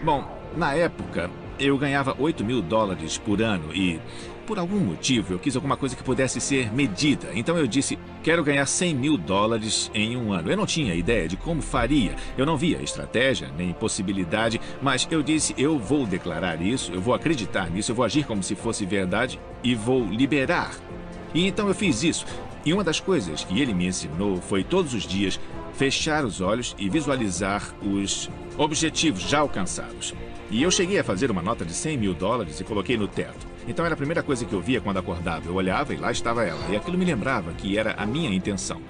Bom, na época, eu ganhava $8.000 por ano e, por algum motivo, eu quis alguma coisa que pudesse ser medida. Então eu disse, quero ganhar $100.000 em um ano. Eu não tinha ideia de como faria. Eu não via estratégia, nem possibilidade, mas eu disse, eu vou declarar isso, eu vou acreditar nisso, eu vou agir como se fosse verdade e vou liberar. E então eu fiz isso. E uma das coisas que ele me ensinou foi todos os dias fechar os olhos e visualizar os objetivos já alcançados. E eu cheguei a fazer uma nota de $100.000 e coloquei no teto. Então era a primeira coisa que eu via quando acordava. Eu olhava e lá estava ela. E aquilo me lembrava que era a minha intenção.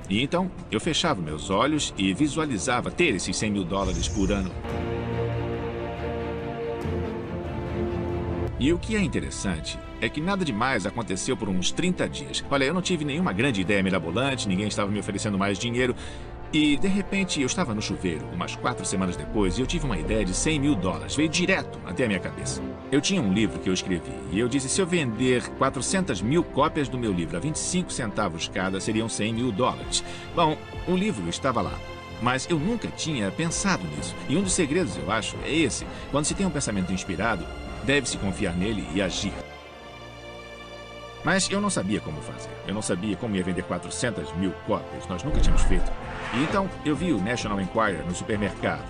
E então eu fechava meus olhos e visualizava ter esses $100.000 por ano. E o que é interessante é que nada demais aconteceu por uns 30 dias. Olha, eu não tive nenhuma grande ideia mirabolante, ninguém estava me oferecendo mais dinheiro. E, de repente, eu estava no chuveiro, umas 4 semanas depois, e eu tive uma ideia de $100.000. Veio direto até a minha cabeça. Eu tinha um livro que eu escrevi, e eu disse, se eu vender 400.000 cópias do meu livro a 25 centavos cada, seriam $100.000. Bom, o livro estava lá. Mas eu nunca tinha pensado nisso. E um dos segredos, eu acho, é esse. Quando se tem um pensamento inspirado, deve-se confiar nele e agir. Mas eu não sabia como fazer. Eu não sabia como ia vender 400.000 cópias. Nós nunca tínhamos feito. E então eu vi o National Enquirer no supermercado.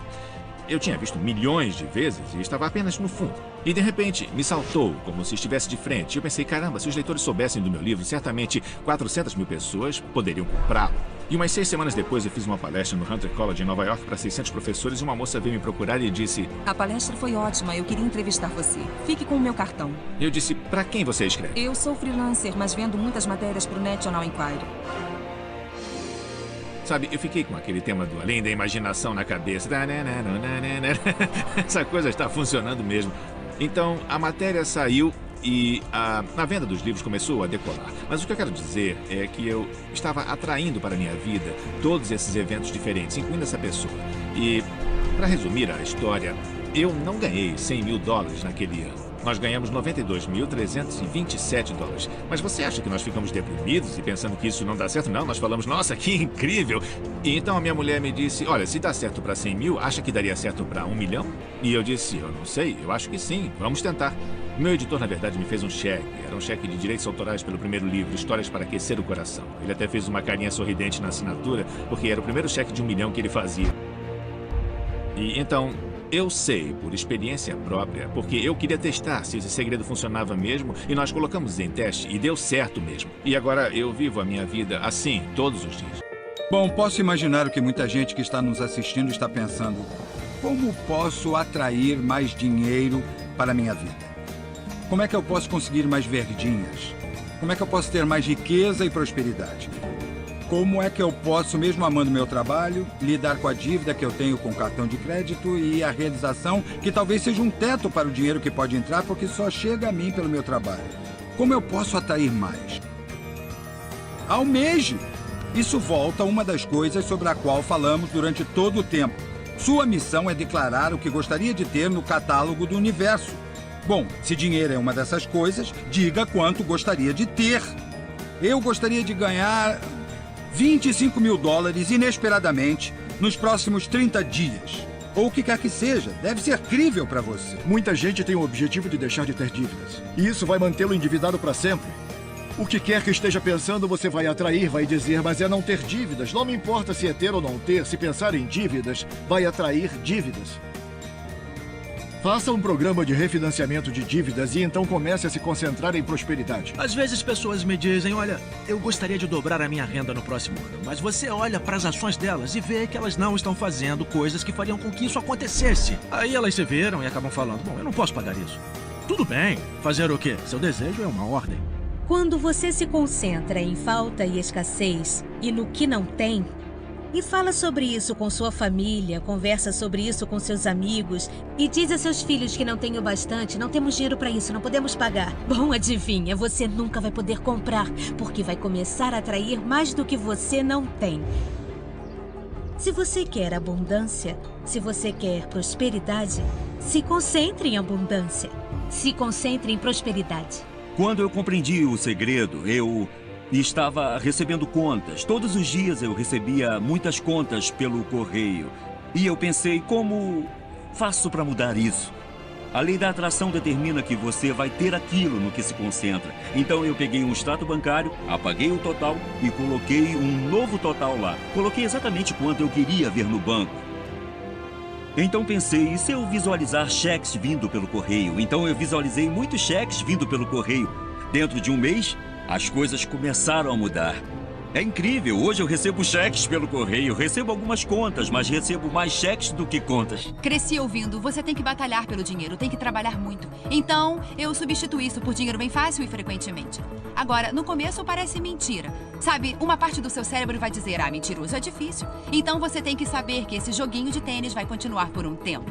Eu tinha visto milhões de vezes e estava apenas no fundo. E de repente me saltou, como se estivesse de frente. Eu pensei, caramba, se os leitores soubessem do meu livro, certamente 400.000 pessoas poderiam comprá-lo. E umas 6 semanas depois eu fiz uma palestra no Hunter College em Nova York para 600 professores e uma moça veio me procurar e disse... A palestra foi ótima, eu queria entrevistar você. Fique com o meu cartão. Eu disse, para quem você escreve? Eu sou freelancer, mas vendo muitas matérias para o National Enquirer. Sabe, eu fiquei com aquele tema do além da imaginação na cabeça. Essa coisa está funcionando mesmo. Então, a matéria saiu e a venda dos livros começou a decolar. Mas o que eu quero dizer é que eu estava atraindo para a minha vida todos esses eventos diferentes, incluindo essa pessoa. E, para resumir a história, eu não ganhei $100.000 naquele ano. Nós ganhamos $92.327. Mas você acha que nós ficamos deprimidos e pensando que isso não dá certo? Não, nós falamos, nossa, que incrível! E então a minha mulher me disse, olha, se dá certo para 100 mil, acha que daria certo para 1 milhão? E eu disse, eu não sei, eu acho que sim, vamos tentar. Meu editor, na verdade, me fez um cheque. Era um cheque de direitos autorais pelo primeiro livro, Histórias para Aquecer o Coração. Ele até fez uma carinha sorridente na assinatura, porque era o primeiro cheque de 1 milhão que ele fazia. E então... eu sei, por experiência própria, porque eu queria testar se esse segredo funcionava mesmo e nós colocamos em teste e deu certo mesmo. E agora eu vivo a minha vida assim, todos os dias. Bom, posso imaginar o que muita gente que está nos assistindo está pensando. Como posso atrair mais dinheiro para a minha vida? Como é que eu posso conseguir mais verdinhas? Como é que eu posso ter mais riqueza e prosperidade? Como é que eu posso, mesmo amando meu trabalho, lidar com a dívida que eu tenho com o cartão de crédito e a realização que talvez seja um teto para o dinheiro que pode entrar porque só chega a mim pelo meu trabalho? Como eu posso atrair mais? Almeje! Isso volta a uma das coisas sobre a qual falamos durante todo o tempo. Sua missão é declarar o que gostaria de ter no catálogo do universo. Bom, se dinheiro é uma dessas coisas, diga quanto gostaria de ter. Eu gostaria de ganhar... $25.000 inesperadamente nos próximos 30 dias. Ou o que quer que seja, deve ser crível para você. Muita gente tem o objetivo de deixar de ter dívidas. E isso vai mantê-lo endividado para sempre. O que quer que esteja pensando, você vai atrair, vai dizer, mas é não ter dívidas. Não me importa se é ter ou não ter, se pensar em dívidas, vai atrair dívidas. Faça um programa de refinanciamento de dívidas e então comece a se concentrar em prosperidade. Às vezes pessoas me dizem, olha, eu gostaria de dobrar a minha renda no próximo ano, mas você olha para as ações delas e vê que elas não estão fazendo coisas que fariam com que isso acontecesse. Aí elas se viram e acabam falando, bom, eu não posso pagar isso. Tudo bem, fazer o quê? Seu desejo é uma ordem. Quando você se concentra em falta e escassez e no que não tem, e fala sobre isso com sua família, conversa sobre isso com seus amigos e diz a seus filhos que não tem o bastante, não temos dinheiro para isso, não podemos pagar. Bom, adivinha, você nunca vai poder comprar, porque vai começar a atrair mais do que você não tem. Se você quer abundância, se você quer prosperidade, se concentre em abundância, se concentre em prosperidade. Quando eu compreendi o segredo, eu estava recebendo contas. Todos os dias eu recebia muitas contas pelo correio. E eu pensei, como faço para mudar isso? A lei da atração determina que você vai ter aquilo no que se concentra. Então eu peguei um extrato bancário, apaguei o total e coloquei um novo total lá. Coloquei exatamente quanto eu queria ver no banco. Então pensei, e se eu visualizar cheques vindo pelo correio? Então eu visualizei muitos cheques vindo pelo correio. Dentro de um mês, as coisas começaram a mudar. É incrível, hoje eu recebo cheques pelo correio, recebo algumas contas, mas recebo mais cheques do que contas. Cresci ouvindo, você tem que batalhar pelo dinheiro, tem que trabalhar muito. Então, eu substituo isso por dinheiro bem fácil e frequentemente. Agora, no começo parece mentira. Sabe, uma parte do seu cérebro vai dizer, mentiroso é difícil. Então você tem que saber que esse joguinho de tênis vai continuar por um tempo.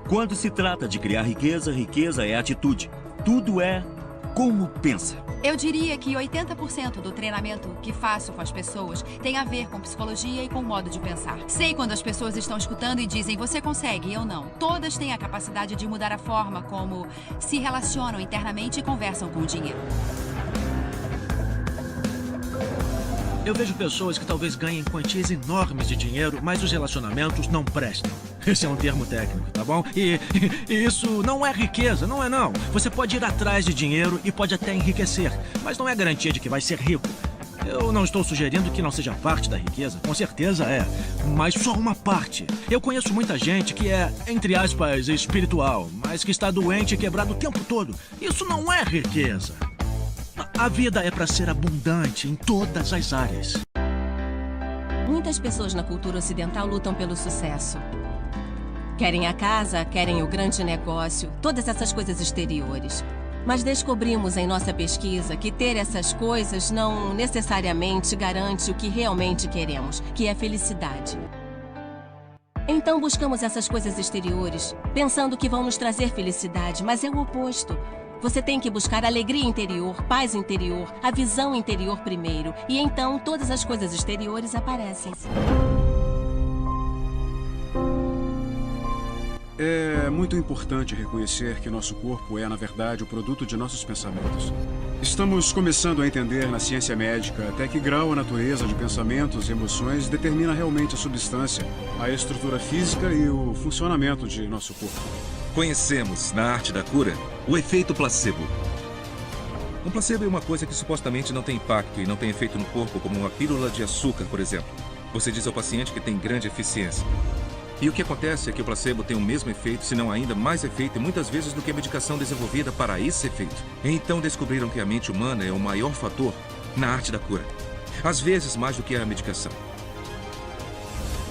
Quando se trata de criar riqueza, riqueza é atitude. Tudo é como pensa. Eu diria que 80% do treinamento que faço com as pessoas tem a ver com psicologia e com o modo de pensar. Sei quando as pessoas estão escutando e dizem, você consegue, eu não. Todas têm a capacidade de mudar a forma como se relacionam internamente e conversam com o dinheiro. Eu vejo pessoas que talvez ganhem quantias enormes de dinheiro, mas os relacionamentos não prestam. Esse é um termo técnico, tá bom? E isso não é riqueza, não é não. Você pode ir atrás de dinheiro e pode até enriquecer, mas não é garantia de que vai ser rico. Eu não estou sugerindo que não seja parte da riqueza, com certeza é, mas só uma parte. Eu conheço muita gente que é, entre aspas, espiritual, mas que está doente e quebrado o tempo todo. Isso não é riqueza. A vida é para ser abundante em todas as áreas. Muitas pessoas na cultura ocidental lutam pelo sucesso. Querem a casa, querem o grande negócio, todas essas coisas exteriores. Mas descobrimos em nossa pesquisa que ter essas coisas não necessariamente garante o que realmente queremos, que é felicidade. Então buscamos essas coisas exteriores, pensando que vão nos trazer felicidade, mas é o oposto. Você tem que buscar alegria interior, paz interior, a visão interior primeiro. E então todas as coisas exteriores aparecem. É muito importante reconhecer que nosso corpo é, na verdade, o produto de nossos pensamentos. Estamos começando a entender na ciência médica até que grau a natureza de pensamentos e emoções determina realmente a substância, a estrutura física e o funcionamento de nosso corpo. Conhecemos, na arte da cura, o efeito placebo. Um placebo é uma coisa que supostamente não tem impacto e não tem efeito no corpo, como uma pílula de açúcar, por exemplo. Você diz ao paciente que tem grande eficiência. E o que acontece é que o placebo tem o mesmo efeito, se não ainda mais efeito, muitas vezes do que a medicação desenvolvida para esse efeito. Então descobriram que a mente humana é o maior fator na arte da cura. Às vezes mais do que a medicação.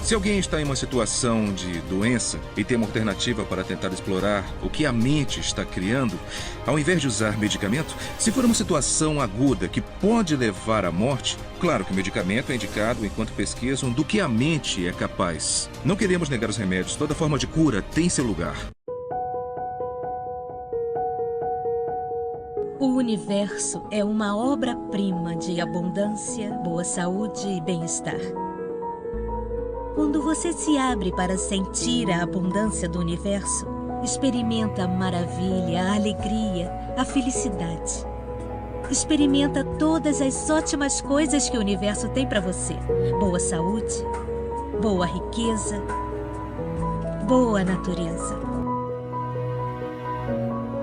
Se alguém está em uma situação de doença e tem uma alternativa para tentar explorar o que a mente está criando, ao invés de usar medicamento, se for uma situação aguda que pode levar à morte, claro que o medicamento é indicado enquanto pesquisam do que a mente é capaz. Não queremos negar os remédios, toda forma de cura tem seu lugar. O universo é uma obra-prima de abundância, boa saúde e bem-estar. Quando você se abre para sentir a abundância do universo, experimenta a maravilha, a alegria, a felicidade. Experimenta todas as ótimas coisas que o universo tem para você. Boa saúde, boa riqueza, boa natureza.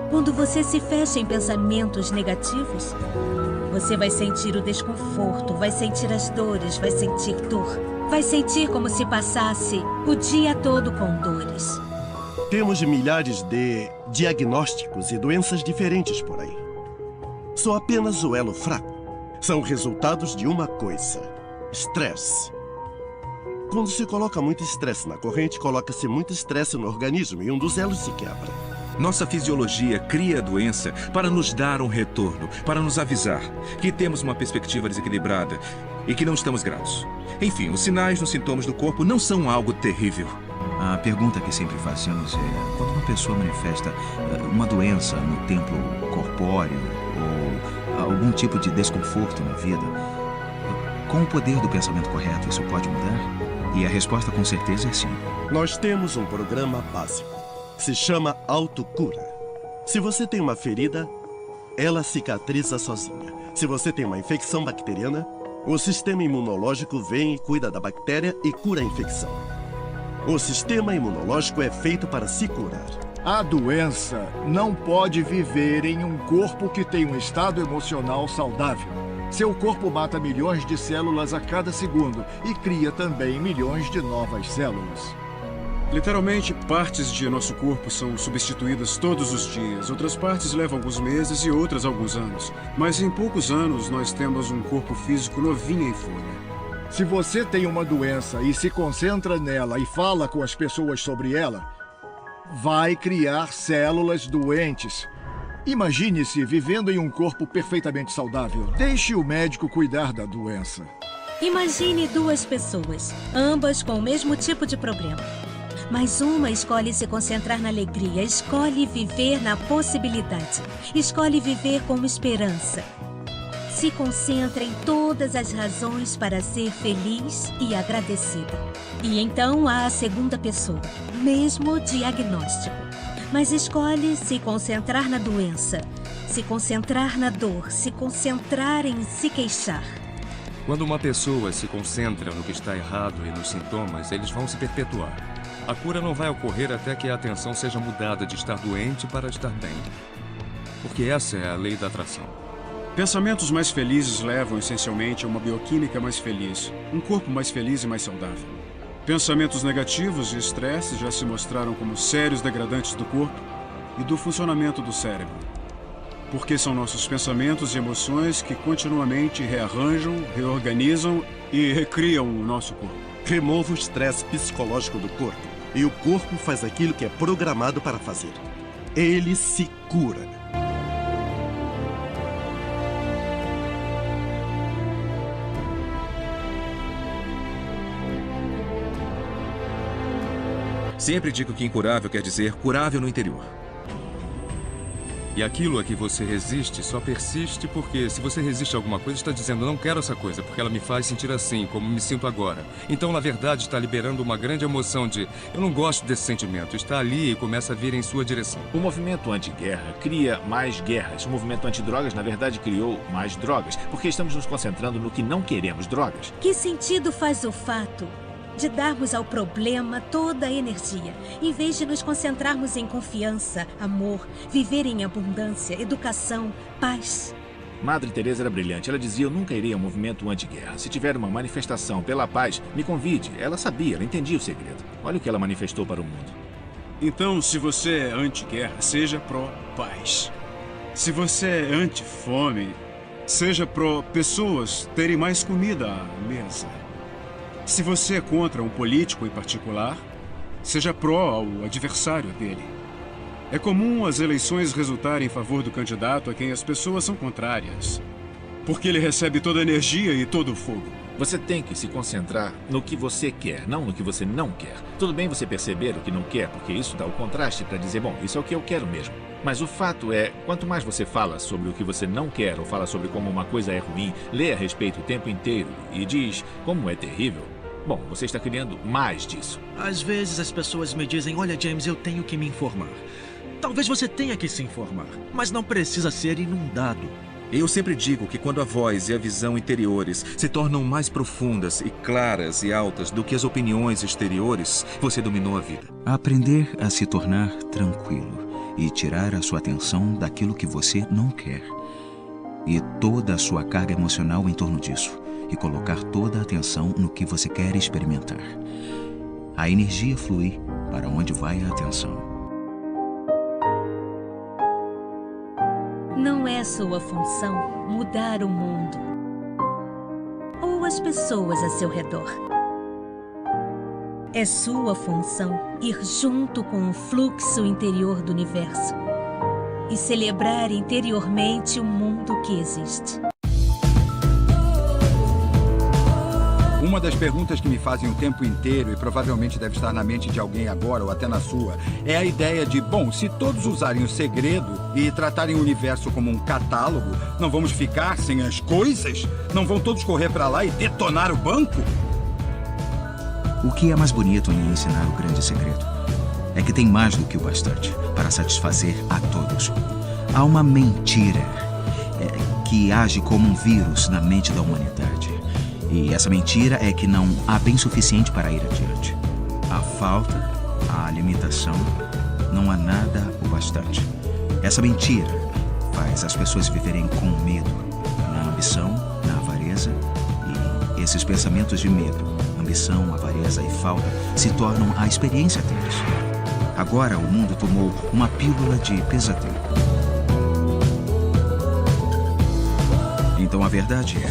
Quando você se fecha em pensamentos negativos, você vai sentir o desconforto, vai sentir as dores, vai sentir dor. Vai sentir como se passasse o dia todo com dores. Temos milhares de diagnósticos e doenças diferentes por aí. São apenas o elo fraco. São resultados de uma coisa: estresse. Quando se coloca muito estresse na corrente, coloca-se muito estresse no organismo e um dos elos se quebra. Nossa fisiologia cria a doença para nos dar um retorno, para nos avisar que temos uma perspectiva desequilibrada e que não estamos gratos. Enfim, os sinais nos sintomas do corpo não são algo terrível. A pergunta que sempre fazemos é: quando uma pessoa manifesta uma doença no templo corpóreo ou algum tipo de desconforto na vida, com o poder do pensamento correto, isso pode mudar? E a resposta com certeza é sim. Nós temos um programa básico. Se chama autocura. Se você tem uma ferida, ela cicatriza sozinha. Se você tem uma infecção bacteriana, o sistema imunológico vem e cuida da bactéria e cura a infecção. O sistema imunológico é feito para se curar. A doença não pode viver em um corpo que tem um estado emocional saudável. Seu corpo mata milhões de células a cada segundo e cria também milhões de novas células. Literalmente, partes de nosso corpo são substituídas todos os dias. Outras partes levam alguns meses e outras alguns anos. Mas em poucos anos, nós temos um corpo físico novinho em folha. Se você tem uma doença e se concentra nela e fala com as pessoas sobre ela, vai criar células doentes. Imagine-se vivendo em um corpo perfeitamente saudável. Deixe o médico cuidar da doença. Imagine duas pessoas, ambas com o mesmo tipo de problema. Mas uma escolhe se concentrar na alegria, escolhe viver na possibilidade, escolhe viver com esperança. Se concentra em todas as razões para ser feliz e agradecida. E então há a segunda pessoa, mesmo diagnóstico. Mas escolhe se concentrar na doença, se concentrar na dor, se concentrar em se queixar. Quando uma pessoa se concentra no que está errado e nos sintomas, eles vão se perpetuar. A cura não vai ocorrer até que a atenção seja mudada de estar doente para estar bem. Porque essa é a lei da atração. Pensamentos mais felizes levam essencialmente a uma bioquímica mais feliz, um corpo mais feliz e mais saudável. Pensamentos negativos e estresse já se mostraram como sérios degradantes do corpo e do funcionamento do cérebro. Porque são nossos pensamentos e emoções que continuamente rearranjam, reorganizam e recriam o nosso corpo. Remova o estresse psicológico do corpo e o corpo faz aquilo que é programado para fazer. Ele se cura. Sempre digo que incurável quer dizer curável no interior. E aquilo a que você resiste só persiste porque se você resiste a alguma coisa, está dizendo não quero essa coisa porque ela me faz sentir assim, como me sinto agora. Então, na verdade, está liberando uma grande emoção de eu não gosto desse sentimento. Está ali e começa a vir em sua direção. O movimento anti-guerra cria mais guerras. O movimento anti-drogas, na verdade, criou mais drogas. Porque estamos nos concentrando no que não queremos, drogas. Que sentido faz o fato de darmos ao problema toda a energia, em vez de nos concentrarmos em confiança, amor, viver em abundância, educação, paz? Madre Teresa era brilhante. Ela dizia, eu nunca irei ao movimento anti-guerra. Se tiver uma manifestação pela paz, me convide. Ela sabia, ela entendia o segredo. Olha o que ela manifestou para o mundo. Então, se você é anti-guerra, seja pró-paz. Se você é anti-fome, seja pró-pessoas terem mais comida à mesa. Se você é contra um político em particular, seja pró ao adversário dele. É comum as eleições resultarem em favor do candidato a quem as pessoas são contrárias, porque ele recebe toda a energia e todo o fogo. Você tem que se concentrar no que você quer, não no que você não quer. Tudo bem você perceber o que não quer, porque isso dá o contraste para dizer, bom, isso é o que eu quero mesmo. Mas o fato é, quanto mais você fala sobre o que você não quer ou fala sobre como uma coisa é ruim, lê a respeito o tempo inteiro e diz como é terrível, bom, você está criando mais disso. Às vezes as pessoas me dizem, olha James, eu tenho que me informar. Talvez você tenha que se informar, mas não precisa ser inundado. Eu sempre digo que quando a voz e a visão interiores se tornam mais profundas e claras e altas do que as opiniões exteriores, você dominou a vida. Aprender a se tornar tranquilo e tirar a sua atenção daquilo que você não quer. E toda a sua carga emocional em torno disso. E colocar toda a atenção no que você quer experimentar. A energia flui para onde vai a atenção. Não é sua função mudar o mundo ou as pessoas a seu redor. É sua função ir junto com o fluxo interior do universo e celebrar interiormente o mundo que existe. Uma das perguntas que me fazem o tempo inteiro, e provavelmente deve estar na mente de alguém agora ou até na sua, é a ideia de, bom, se todos usarem o segredo e tratarem o universo como um catálogo, não vamos ficar sem as coisas? Não vão todos correr para lá e detonar o banco? O que é mais bonito em ensinar o grande segredo é que tem mais do que o bastante para satisfazer a todos. Há uma mentira que age como um vírus na mente da humanidade. E essa mentira é que não há bem suficiente para ir adiante. Há falta, há limitação, não há nada o bastante. Essa mentira faz as pessoas viverem com medo, na ambição, na avareza, e esses pensamentos de medo, ambição, avareza e falta se tornam a experiência deles. Agora o mundo tomou uma pílula de pesadelo. Então a verdade é,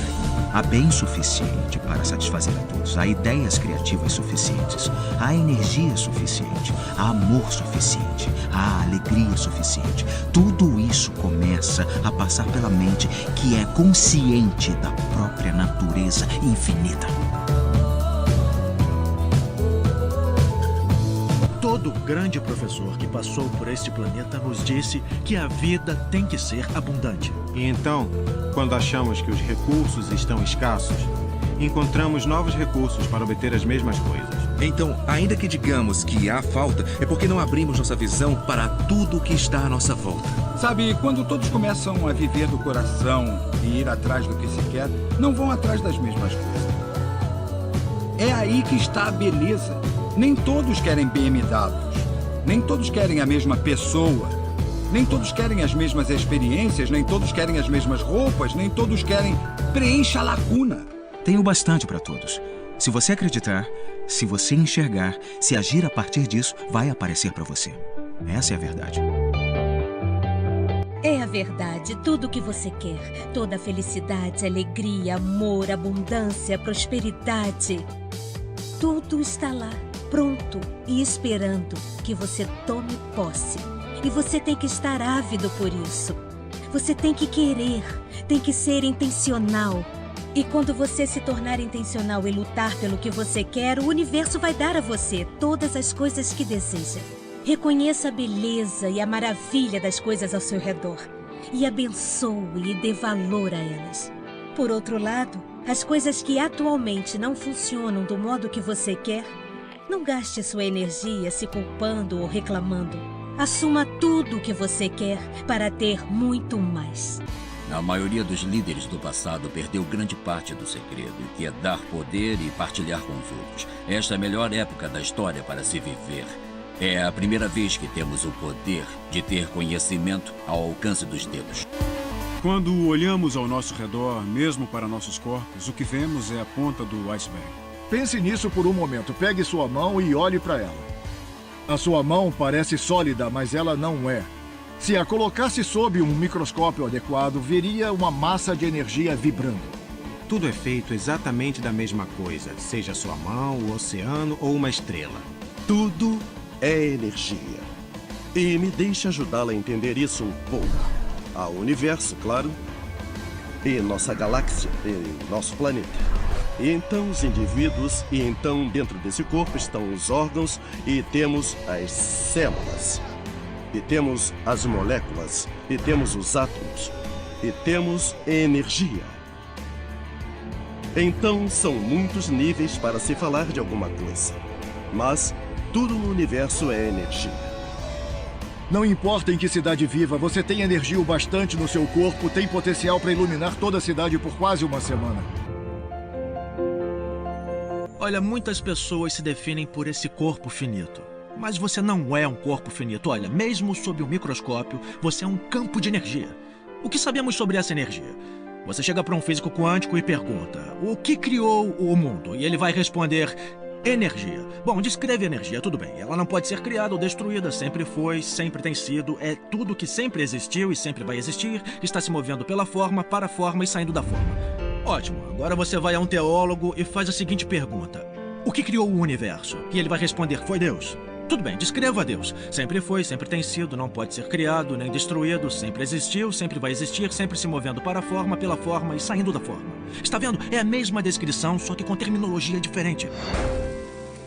há bem suficiente para satisfazer a todos, há ideias criativas suficientes, há energia suficiente, há amor suficiente, há alegria suficiente. Tudo isso começa a passar pela mente que é consciente da própria natureza infinita. Todo grande professor que passou por este planeta nos disse que a vida tem que ser abundante. E então, quando achamos que os recursos estão escassos, encontramos novos recursos para obter as mesmas coisas. Então, ainda que digamos que há falta, é porque não abrimos nossa visão para tudo que está à nossa volta. Sabe, quando todos começam a viver do coração e ir atrás do que se quer, não vão atrás das mesmas coisas. É aí que está a beleza. Nem todos querem BMWs, nem todos querem a mesma pessoa, nem todos querem as mesmas experiências, nem todos querem as mesmas roupas, nem todos querem... Preencha a lacuna. Tem o bastante para todos. Se você acreditar, se você enxergar, se agir a partir disso, vai aparecer para você. Essa é a verdade. É a verdade, tudo o que você quer. Toda a felicidade, alegria, amor, abundância, prosperidade. Tudo está lá, pronto e esperando que você tome posse. E você tem que estar ávido por isso. Você tem que querer, tem que ser intencional. E quando você se tornar intencional e lutar pelo que você quer, o universo vai dar a você todas as coisas que deseja. Reconheça a beleza e a maravilha das coisas ao seu redor. E abençoe e dê valor a elas. Por outro lado, as coisas que atualmente não funcionam do modo que você quer, não gaste sua energia se culpando ou reclamando. Assuma tudo o que você quer para ter muito mais. A maioria dos líderes do passado perdeu grande parte do segredo, que é dar poder e partilhar com os outros. Esta é a melhor época da história para se viver. É a primeira vez que temos o poder de ter conhecimento ao alcance dos dedos. Quando olhamos ao nosso redor, mesmo para nossos corpos, o que vemos é a ponta do iceberg. Pense nisso por um momento. Pegue sua mão e olhe para ela. A sua mão parece sólida, mas ela não é. Se a colocasse sob um microscópio adequado, veria uma massa de energia vibrando. Tudo é feito exatamente da mesma coisa, seja sua mão, o oceano ou uma estrela. Tudo é energia. E me deixe ajudá-la a entender isso um pouco. Há o universo, claro, e nossa galáxia, e nosso planeta. E então os indivíduos, e então dentro desse corpo estão os órgãos, e temos as células, e temos as moléculas, e temos os átomos, e temos energia. Então são muitos níveis para se falar de alguma coisa, mas tudo no universo é energia. Não importa em que cidade viva, você tem energia o bastante no seu corpo, tem potencial para iluminar toda a cidade por quase uma semana. Olha, muitas pessoas se definem por esse corpo finito. Mas você não é um corpo finito. Olha, mesmo sob o microscópio, você é um campo de energia. O que sabemos sobre essa energia? Você chega para um físico quântico e pergunta: o que criou o mundo? E ele vai responder: energia. Bom, descreve energia, tudo bem. Ela não pode ser criada ou destruída, sempre foi, sempre tem sido, é tudo que sempre existiu e sempre vai existir, está se movendo pela forma, para a forma e saindo da forma. Ótimo, agora você vai a um teólogo e faz a seguinte pergunta: o que criou o universo? E ele vai responder: foi Deus. Tudo bem, descreva Deus. Sempre foi, sempre tem sido, não pode ser criado nem destruído, sempre existiu, sempre vai existir, sempre se movendo para a forma, pela forma e saindo da forma. Está vendo? É a mesma descrição, só que com terminologia diferente.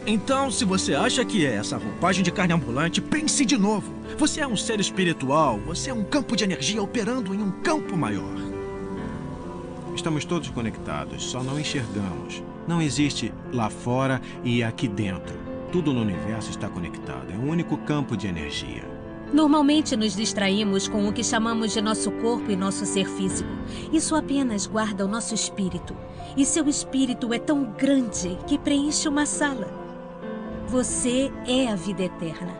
Então, se você acha que é essa roupagem de carne ambulante, pense de novo. Você é um ser espiritual, você é um campo de energia operando em um campo maior. Estamos todos conectados, só não enxergamos. Não existe lá fora e aqui dentro. Tudo no universo está conectado, é um único campo de energia. Normalmente nos distraímos com o que chamamos de nosso corpo e nosso ser físico. Isso apenas guarda o nosso espírito. E seu espírito é tão grande que preenche uma sala. Você é a vida eterna.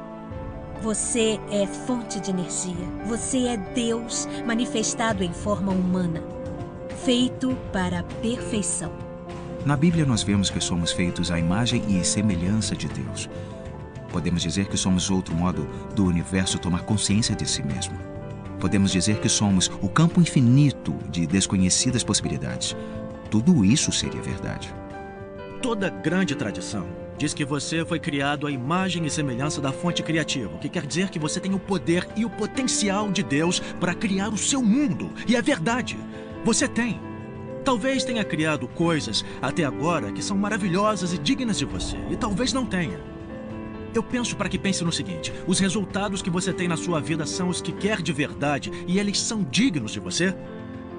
Você é fonte de energia. Você é Deus manifestado em forma humana. Feito para a perfeição. Na Bíblia nós vemos que somos feitos à imagem e semelhança de Deus. Podemos dizer que somos outro modo do universo tomar consciência de si mesmo. Podemos dizer que somos o campo infinito de desconhecidas possibilidades. Tudo isso seria verdade. Toda grande tradição diz que você foi criado à imagem e semelhança da fonte criativa, o que quer dizer que você tem o poder e o potencial de Deus para criar o seu mundo. E é verdade, você tem. Talvez tenha criado coisas até agora que são maravilhosas e dignas de você, e talvez não tenha. Eu penso para que pense no seguinte: os resultados que você tem na sua vida são os que quer de verdade e eles são dignos de você?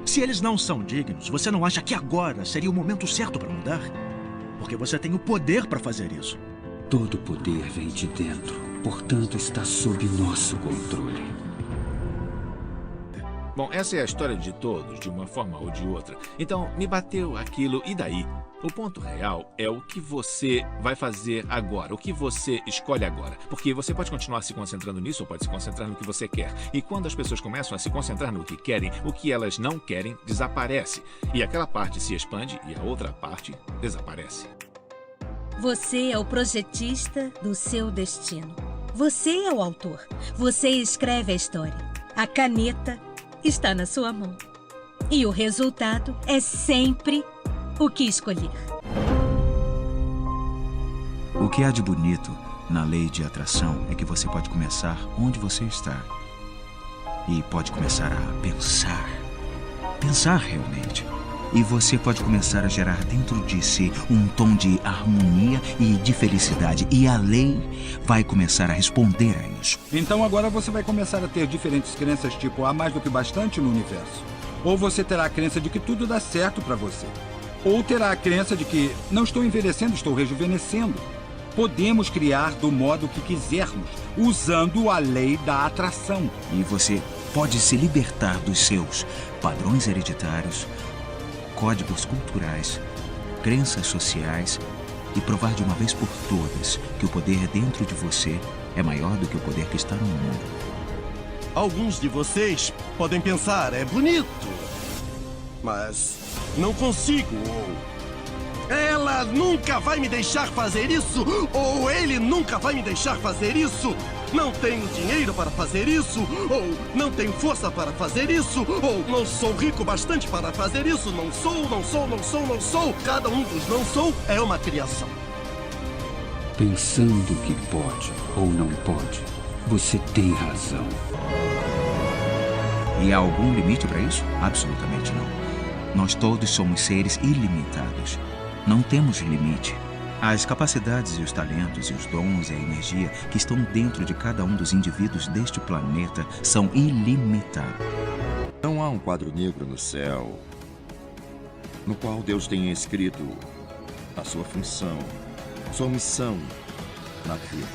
Se eles não são dignos, você não acha que agora seria o momento certo para mudar? Porque você tem o poder para fazer isso. Todo poder vem de dentro, portanto está sob nosso controle. Bom, essa é a história de todos, de uma forma ou de outra. Então, me bateu aquilo, e daí? O ponto real é o que você vai fazer agora, o que você escolhe agora. Porque você pode continuar se concentrando nisso ou pode se concentrar no que você quer. E quando as pessoas começam a se concentrar no que querem, o que elas não querem desaparece. E aquela parte se expande e a outra parte desaparece. Você é o projetista do seu destino. Você é o autor. Você escreve a história. A caneta está na sua mão. E o resultado é sempre o que escolher. O que há de bonito na lei de atração é que você pode começar onde você está. E pode começar a pensar. Pensar realmente. E você pode começar a gerar dentro de si um tom de harmonia e de felicidade. E a lei vai começar a responder a isso. Então agora você vai começar a ter diferentes crenças, tipo, há mais do que bastante no universo. Ou você terá a crença de que tudo dá certo para você. Ou terá a crença de que não estou envelhecendo, estou rejuvenescendo. Podemos criar do modo que quisermos, usando a lei da atração. E você pode se libertar dos seus padrões hereditários, códigos culturais, crenças sociais e provar de uma vez por todas que o poder dentro de você é maior do que o poder que está no mundo. Alguns de vocês podem pensar, é bonito, mas não consigo. Ela nunca vai me deixar fazer isso, ou ele nunca vai me deixar fazer isso. Não tenho dinheiro para fazer isso, ou não tenho força para fazer isso, ou não sou rico bastante para fazer isso. Não sou. Cada um dos não sou é uma criação. Pensando que pode ou não pode, você tem razão. E há algum limite para isso? Absolutamente não. Nós todos somos seres ilimitados. Não temos limite. As capacidades e os talentos e os dons e a energia que estão dentro de cada um dos indivíduos deste planeta são ilimitados. Não há um quadro negro no céu no qual Deus tenha escrito a sua função, sua missão na vida.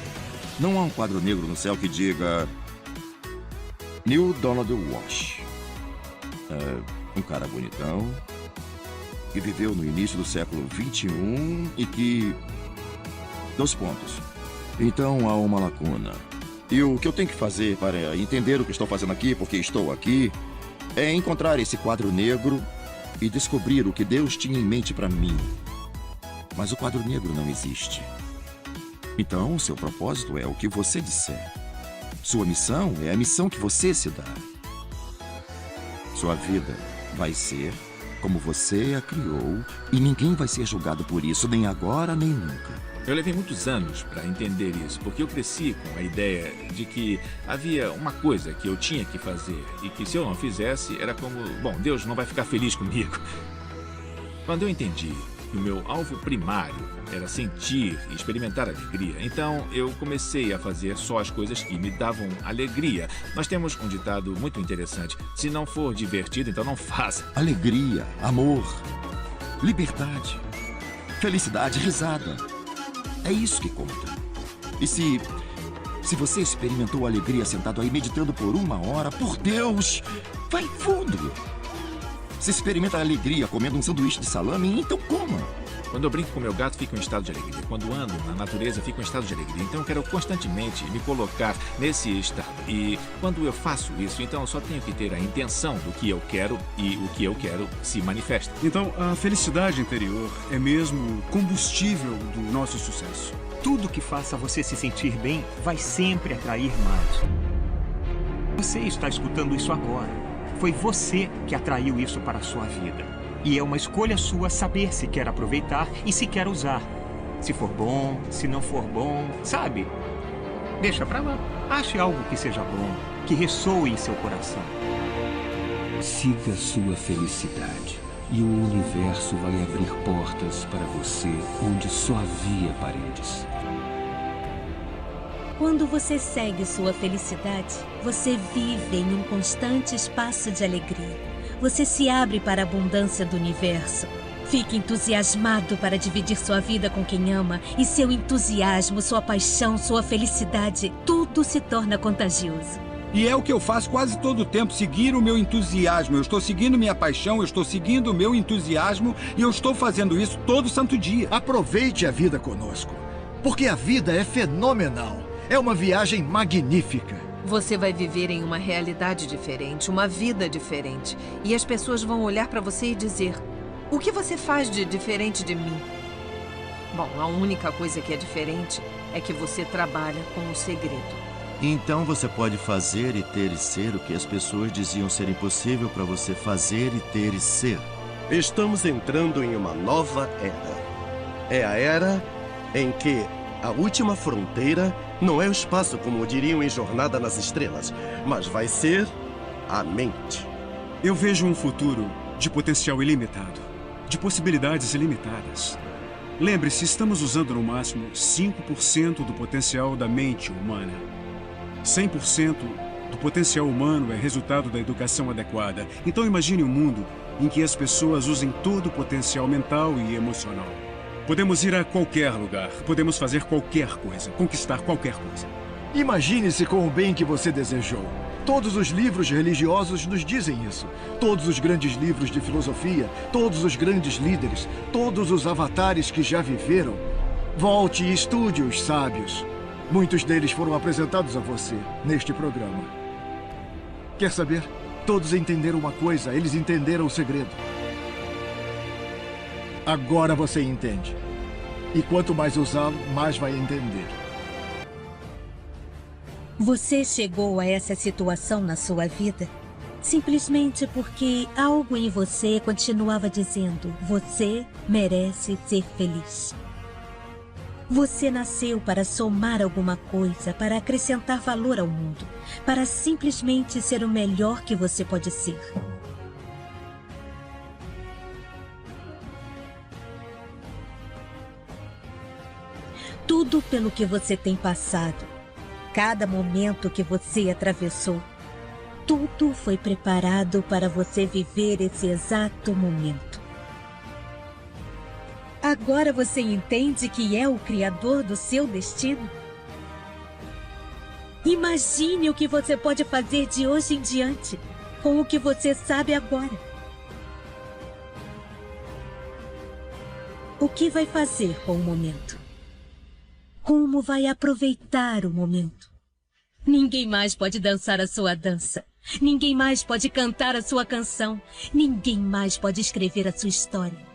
Não há um quadro negro no céu que diga Neil Donald Walsh, um cara bonitão, que viveu no início do século XXI e que... Então há uma lacuna. E o que eu tenho que fazer para entender o que estou fazendo aqui, porque estou aqui, é encontrar esse quadro negro e descobrir o que Deus tinha em mente para mim. Mas o quadro negro não existe. Então, o seu propósito é o que você disser. Sua missão é a missão que você se dá. Sua vida vai ser como você a criou, e ninguém vai ser julgado por isso, nem agora, nem nunca. Eu levei muitos anos para entender isso, porque eu cresci com a ideia de que havia uma coisa que eu tinha que fazer, e que se eu não fizesse, era como, bom, Deus não vai ficar feliz comigo. Quando eu entendi que o meu alvo primário era sentir e experimentar alegria, então eu comecei a fazer só as coisas que me davam alegria. Nós temos um ditado muito interessante: se não for divertido, então não faça. Alegria, amor, liberdade, felicidade, risada. É isso que conta. E se Se você experimentou alegria sentado aí meditando por 1 hora, por Deus, vai fundo. Se experimenta alegria comendo um sanduíche de salame, então coma. Quando eu brinco com meu gato, fico em estado de alegria. Quando ando na natureza, fico em estado de alegria. Então eu quero constantemente me colocar nesse estado. E quando eu faço isso, então eu só tenho que ter a intenção do que eu quero e o que eu quero se manifesta. Então, a felicidade interior é mesmo o combustível do nosso sucesso. Tudo que faça você se sentir bem vai sempre atrair mais. Você está escutando isso agora. Foi você que atraiu isso para a sua vida. E é uma escolha sua saber se quer aproveitar e se quer usar. Se for bom, se não for bom, sabe? Deixa pra lá. Ache algo que seja bom, que ressoe em seu coração. Siga sua felicidade e o universo vai abrir portas para você onde só havia paredes. Quando você segue sua felicidade, você vive em um constante espaço de alegria. Você se abre para a abundância do universo. Fique entusiasmado para dividir sua vida com quem ama e seu entusiasmo, sua paixão, sua felicidade, tudo se torna contagioso. E é o que eu faço quase todo o tempo, seguir o meu entusiasmo. Eu estou seguindo minha paixão, eu estou seguindo o meu entusiasmo e eu estou fazendo isso todo santo dia. Aproveite a vida conosco, porque a vida é fenomenal. É uma viagem magnífica. Você vai viver em uma realidade diferente, uma vida diferente. E as pessoas vão olhar para você e dizer: o que você faz de diferente de mim? Bom, a única coisa que é diferente é que você trabalha com o segredo. Então você pode fazer e ter e ser o que as pessoas diziam ser impossível para você fazer e ter e ser. Estamos entrando em uma nova era. É a era em que a última fronteira não é o espaço, como diriam em Jornada nas Estrelas, mas vai ser a mente. Eu vejo um futuro de potencial ilimitado, de possibilidades ilimitadas. Lembre-se, estamos usando no máximo 5% do potencial da mente humana. 100% do potencial humano é resultado da educação adequada. Então imagine um mundo em que as pessoas usem todo o potencial mental e emocional. Podemos ir a qualquer lugar, podemos fazer qualquer coisa, conquistar qualquer coisa. Imagine-se com o bem que você desejou. Todos os livros religiosos nos dizem isso. Todos os grandes livros de filosofia, todos os grandes líderes, todos os avatares que já viveram. Volte e estude os sábios. Muitos deles foram apresentados a você neste programa. Quer saber? Todos entenderam uma coisa, eles entenderam o segredo. Agora você entende. E quanto mais usá-lo, mais vai entender. Você chegou a essa situação na sua vida simplesmente porque algo em você continuava dizendo: você merece ser feliz. Você nasceu para somar alguma coisa, para acrescentar valor ao mundo, para simplesmente ser o melhor que você pode ser. Tudo pelo que você tem passado, cada momento que você atravessou, tudo foi preparado para você viver esse exato momento. Agora você entende que é o criador do seu destino? Imagine o que você pode fazer de hoje em diante, com o que você sabe agora. O que vai fazer com o momento? Como vai aproveitar o momento? Ninguém mais pode dançar a sua dança. Ninguém mais pode cantar a sua canção. Ninguém mais pode escrever a sua história.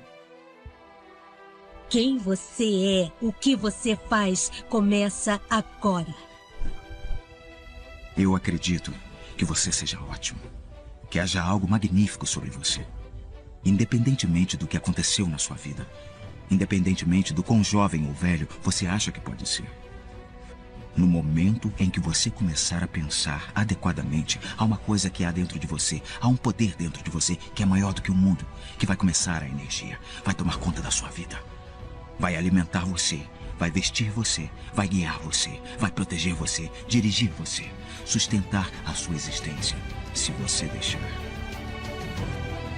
Quem você é, o que você faz, começa agora. Eu acredito que você seja ótimo. Que haja algo magnífico sobre você. Independentemente do que aconteceu na sua vida. Independentemente do quão jovem ou velho você acha que pode ser. No momento em que você começar a pensar adequadamente, há uma coisa que há dentro de você, há um poder dentro de você que é maior do que o mundo, que vai começar a energia, vai tomar conta da sua vida. Vai alimentar você, vai vestir você, vai guiar você, vai proteger você, dirigir você, sustentar a sua existência, se você deixar.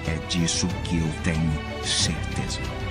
É disso que eu tenho certeza.